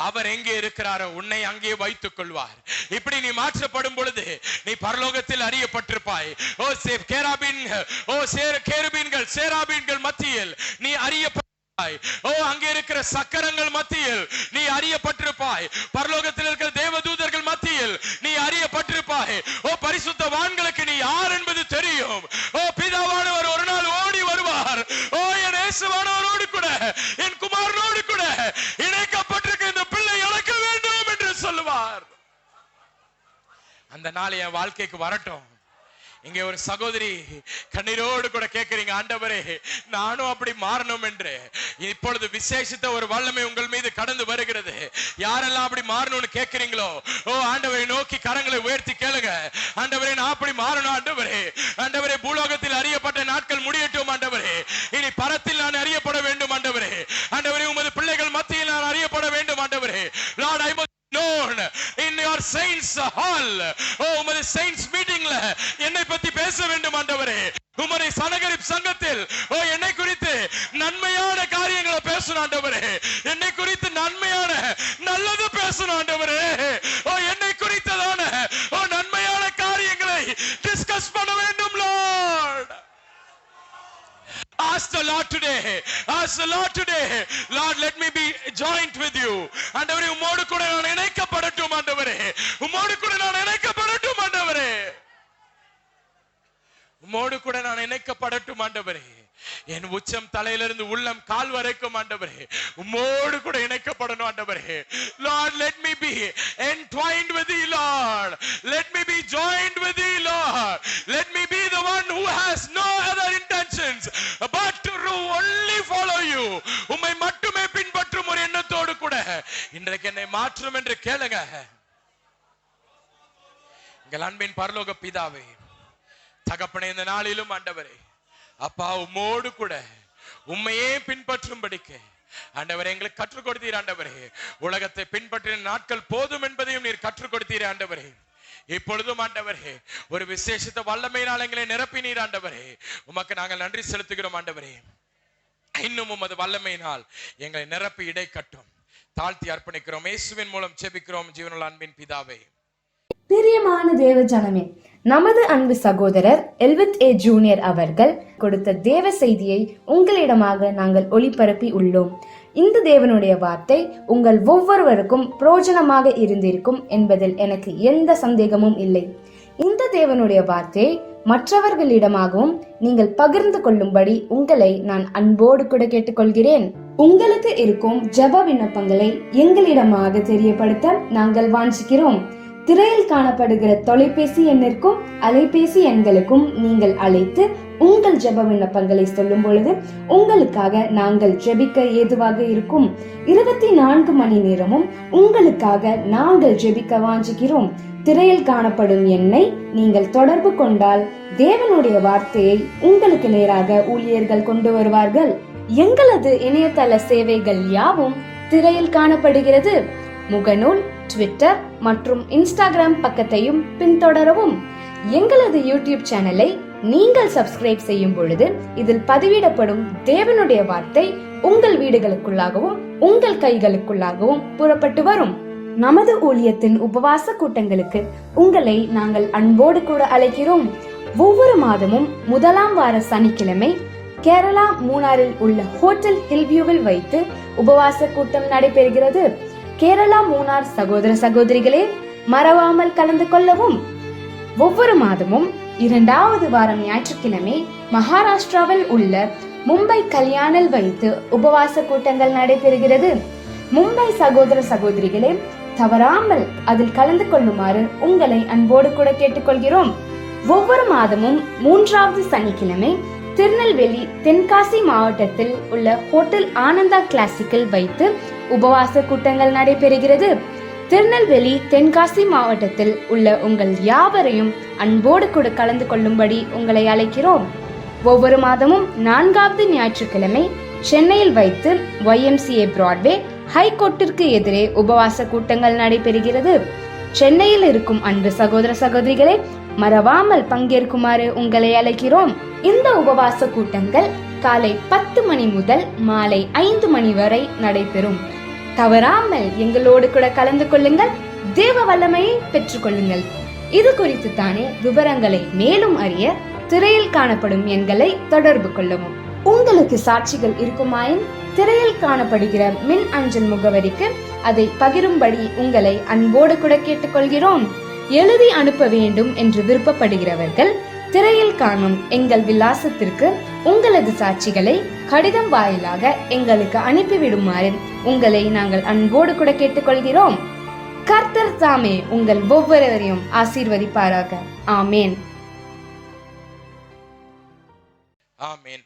அவர் எங்கே இருக்கிறாரோ உன்னை அங்கே வைத்துக் கொள்வார். இப்படி நீ மாற்றப்படும் பொழுது நீ பரலோகத்தில் அறியப்பட்டிருப்பாய். ஓ கேராபீன், ஓ கேருபீன்கள் சேராபீன்கள் மத்தியில் நீ அறியப்பட்டிருப்பாய். ஓ அங்கே இருக்கிற சக்கரங்கள் மத்தியில் நீ அறியப்பட்டிருப்பாய். பரலோகத்தில் இருக்கிற தேவதூதர்கள் மத்தியில் நீ அறியப்பட்டிருப்பாய். ஓ பரிசுத்தவான்களுக்கு நீ யார் என்பது தெரியும். ஓ பிதாவானவர் ஒரு நாள் ஓடி வருவார். ஓ என் இயேசுவானவரோடு கூட என் குமாரனோடு கூட இணைக்கப்பட்டிருக்க இந்த பிள்ளை இழக்க வேண்டும் என்று சொல்லுவார். அந்த நாள் என் வாழ்க்கைக்கு வரட்டும். இங்கே ஒரு சகோதரி கண்ணீரோடு கூட கேட்கிறீங்க, ஆண்டவரே நானும் அப்படி மாறணும் என்று. இப்பொழுது விசேஷித்த ஒரு வல்லமை உங்கள் மீது கடந்து வருகிறது. யாரெல்லாம் அப்படி மாறணும்னு கேட்கிறீங்களோ, ஓ ஆண்டவரை நோக்கி கரங்களை உயர்த்தி கேளுங்க. ஆண்டவரே, நான் அப்படி மாறணும் ஆண்டவரே. ஆண்டவரே, பூலோகத்தில் அறியப்பட்ட நாட்கள் முடியட்டும் ஆண்டவரே. இனி பரத்தில் நான் அறியப்பட வேண்டும் ஆண்டவரே. ஆண்டவரே, உமது பிள்ளைகள் மத்தியில் நான் அறியப்பட வேண்டும் ஆண்டவரே. Lord, I must known in your saints hall. ஓ உமது saints மீட்டிங்ல என்னை பத்தி பேச வேண்டும் ஆண்டவரே. உமது சனகரிப் சங்கத்தில் ஓ என்னை குறித்து நன்மையான காரியங்களை பேசணும் ஆண்டவரே. என்னை குறித்து நன்மையான நல்லது பேசணும் ஆண்டவரே. ஓ என்னை குறித்ததான ஓ நன்மையான காரியங்களை டிஸ்கஸ் பண்ண வேண்டும் Lord. Ask the Lord today. Ask the Lord today. Lord, let me be joined with you. ஆண்டவரே, உம்மோடு கூட நான் இணைக்கப்படட்டும் ஆண்டவரே. உம்மோடு கூட நான் இணைக்கப்படட்டும் ஆண்டவரே. உம்மோடு கூட நான் இணைக்கப்படட்டும் ஆண்டவரே. என் உச்சம் தலையிலிருந்து உள்ளம் கால் வரைக்கும் ஆண்டவரே உம்மோடு கூட இணைக்கப்படணும் ஆண்டவரே. Lord, let me be entwined with you Lord. joined with thee, Lord. Let me be the one who has no other intentions but to only follow you. உம்மை மட்டுமே பின்பற்றும் ஒரு எண்ணத்தோடு கூட இன்றைக்கு என்னை மாற்றும் என்று கேளுங்க. எங்கள் அன்பின் பரலோக பிதாவே, தகப்பனே, இந்த நாளிலும் ஆண்டவரே அப்பா, உம்மோடு கூட உம்மையே பின்பற்றும்படிக்கு ஆண்டவரே எங்களுக்கு கற்றுக் கொடுத்தீர். ஆண்டவரே, உலகத்தை பின்பற்றின நாட்கள் போதும் என்பதையும் நீர் கற்றுக் கொடுத்தீர். ஆண்டவரே, இப்பொழுதும் ஆண்டவரே ஒரு விசேஷித்த வல்லமையினால் எங்களை நிரப்பினீர். ஆண்டவரே, உமக்கு நாங்கள் நன்றி செலுத்துகிறோம். ஆண்டவரே, இன்னும் உமது வல்லமையினால் எங்களை நிரப்பி இடை கட்டும். தாழ்த்தி அர்ப்பணிக்கிறோம். இயேசுவின் மூலம் ஜெபிக்கிறோம் ஜீவனுள்ள அன்பின் பிதாவே. பிரியமான தேவ ஜனமே, நமது அன்பு சகோதரர் எல்வித் ஏ ஜூனியர் அவர்கள் கொடுத்த தேவ செய்தியை உங்களிடமாக நாங்கள் ஒளிபரப்பி உள்ளோம். இந்த தேவனுடைய வார்த்தை உங்கள் ஒவ்வொருவருக்கும் பிரயோஜனமாக இருந்திருக்கும் என்பதில் எனக்கு எந்த சந்தேகமும் இல்லை. இந்த தேவனுடைய வார்த்தையை மற்றவர்களிடமாகவும் நீங்கள் பகிர்ந்து கொள்ளும்படி உங்களை நான் அன்போடு கூட கேட்டுக்கொள்கிறேன். உங்களுக்கு இருக்கும் ஜெப விண்ணப்பங்களை எங்களிடமாக தெரியப்படுத்த நாங்கள் வாஞ்சிக்கிறோம். திரையில் காணப்படுகிற தொலைபேசி எண்ணிற்கும் அலைபேசி எண்களுக்கும் நீங்கள் அழைத்து உங்கள் ஜெப விண்ணப்பங்களை சொல்லும் பொழுது உங்களுக்காக நாங்கள் ஜெபிக்க ஏதுவாக இருக்கும். 24 மணி நேரமும் உங்களுக்காக நாங்கள் ஜெபிக்க வாஞ்சிக்கிறோம். திரையில் காணப்படும் எண்ணை நீங்கள் தொடர்பு கொண்டால் தேவனுடைய வார்த்தையை உங்களுக்கு நேராக ஊழியர்கள் கொண்டு வருவார்கள். எங்களது இணையதள சேவைகள் யாவும் திரையில் காணப்படுகிறது. முகநூல், ட்விட்டர் மற்றும் இன்ஸ்டாகிராம் பக்கத்தையும் பின்தொடரவும். எங்களது யூடியூப் சேனலை நீங்கள் சப்ஸ்கிரைப் செய்யும் பொழுது இதில் பதிவிடப்படும் தேவனுடைய வார்த்தை உங்கள் வீடுகளுக்குள்ளாகவும் உங்கள் கைகளுக்குள்ளாகவும் புறப்பட்டு வரும். நமது ஊழியத்தின் உபவாச கூட்டங்களுக்கு உங்களை நாங்கள் அன்போடு கூட அழைக்கிறோம். ஒவ்வொரு மாதமும் முதலாம் வார சனிக்கிழமை கேரளா மூணாரில் உள்ள ஹோட்டல் ஹில்வியூவில் வைத்து உபவாச கூட்டம் நடைபெறுகிறது. கேரளா மூணார் சகோதர சகோதரிகளே, மறவாமல் கலந்து கொள்ளவும். ஒவ்வொரு மாதமும் 2வது வாரம் ஞாயிற்றுக்கிழமை மகாராஷ்டிராவில் உள்ள மும்பை கல்யாணில் வைத்து உபவாச கூட்டங்கள் நடைபெறுகிறது. மும்பை சகோதர சகோதரிகளே, தவறாமல் அதில் கலந்து கொள்ளுமாறு உங்களை அன்போடு கூட கேட்டுக்கொள்கிறோம். ஒவ்வொரு மாதமும் 3வது சனிக்கிழமை திருநெல்வேலி தென்காசி மாவட்டத்தில் உள்ள ஹோட்டல் ஆனந்தா கிளாசிக்கில் வைத்து உபவாச கூட்டங்கள் நடைபெறுகிறது. திருநெல்வேலி தென்காசி மாவட்டத்தில் உள்ள உங்கள் யாவரையும் அன்போடு கூட கலந்து கொள்ளும்படி உங்களை அழைக்கிறோம். ஒவ்வொரு மாதமும் 4வது ஞாயிற்றுக்கிழமை சென்னையில் வைத்து YMCA பிராட்வே ஹைகோர்ட்டிற்கு எதிரே உபவாச கூட்டங்கள் நடைபெறுகிறது. சென்னையில் இருக்கும் அன்பு சகோதர சகோதரிகளே, மறவாமல் பங்கேற்குமாறு உங்களை அழைக்கிறோம். இந்த உபவாச கூட்டங்கள் காலை 10 மணி முதல் மாலை 5 மணி வரை நடைபெறும். தவறாமல் எங்களோடு கூட கலந்து கொள்ளுங்கள். தேவ வல்லமையை பெற்றுக் கொள்ளுங்கள். இது குறித்து தானே விவரங்களை மேலும் அறிய திரையில் காணப்படும் எண்களை தொடர்பு கொள்ளவும். உங்களுக்கு சாட்சிகள் இருக்குமாயின் திரையில் காணப்படுகிற மின் அஞ்சல் முகவரிக்கு அதை பகிரும்படி உங்களை அன்போடு கூட கேட்டுக்கொள்கிறோம். எழுதி அனுப்ப வேண்டும் என்று விருப்பப்படுகிறவர்கள் திரையில் காணும் எங்கள் விலாசத்திற்கு உங்களது சாட்சிகளை கடிதம் வாயிலாக எங்களுக்கு அனுப்பிவிடுமாறு உங்களை நாங்கள் அன்போடு கூட கேட்டுக்கொள்கிறோம். கர்த்தர் தாமே உங்கள் ஒவ்வொருவரையும் ஆசீர்வதிப்பாராக. ஆமேன். ஆமேன்.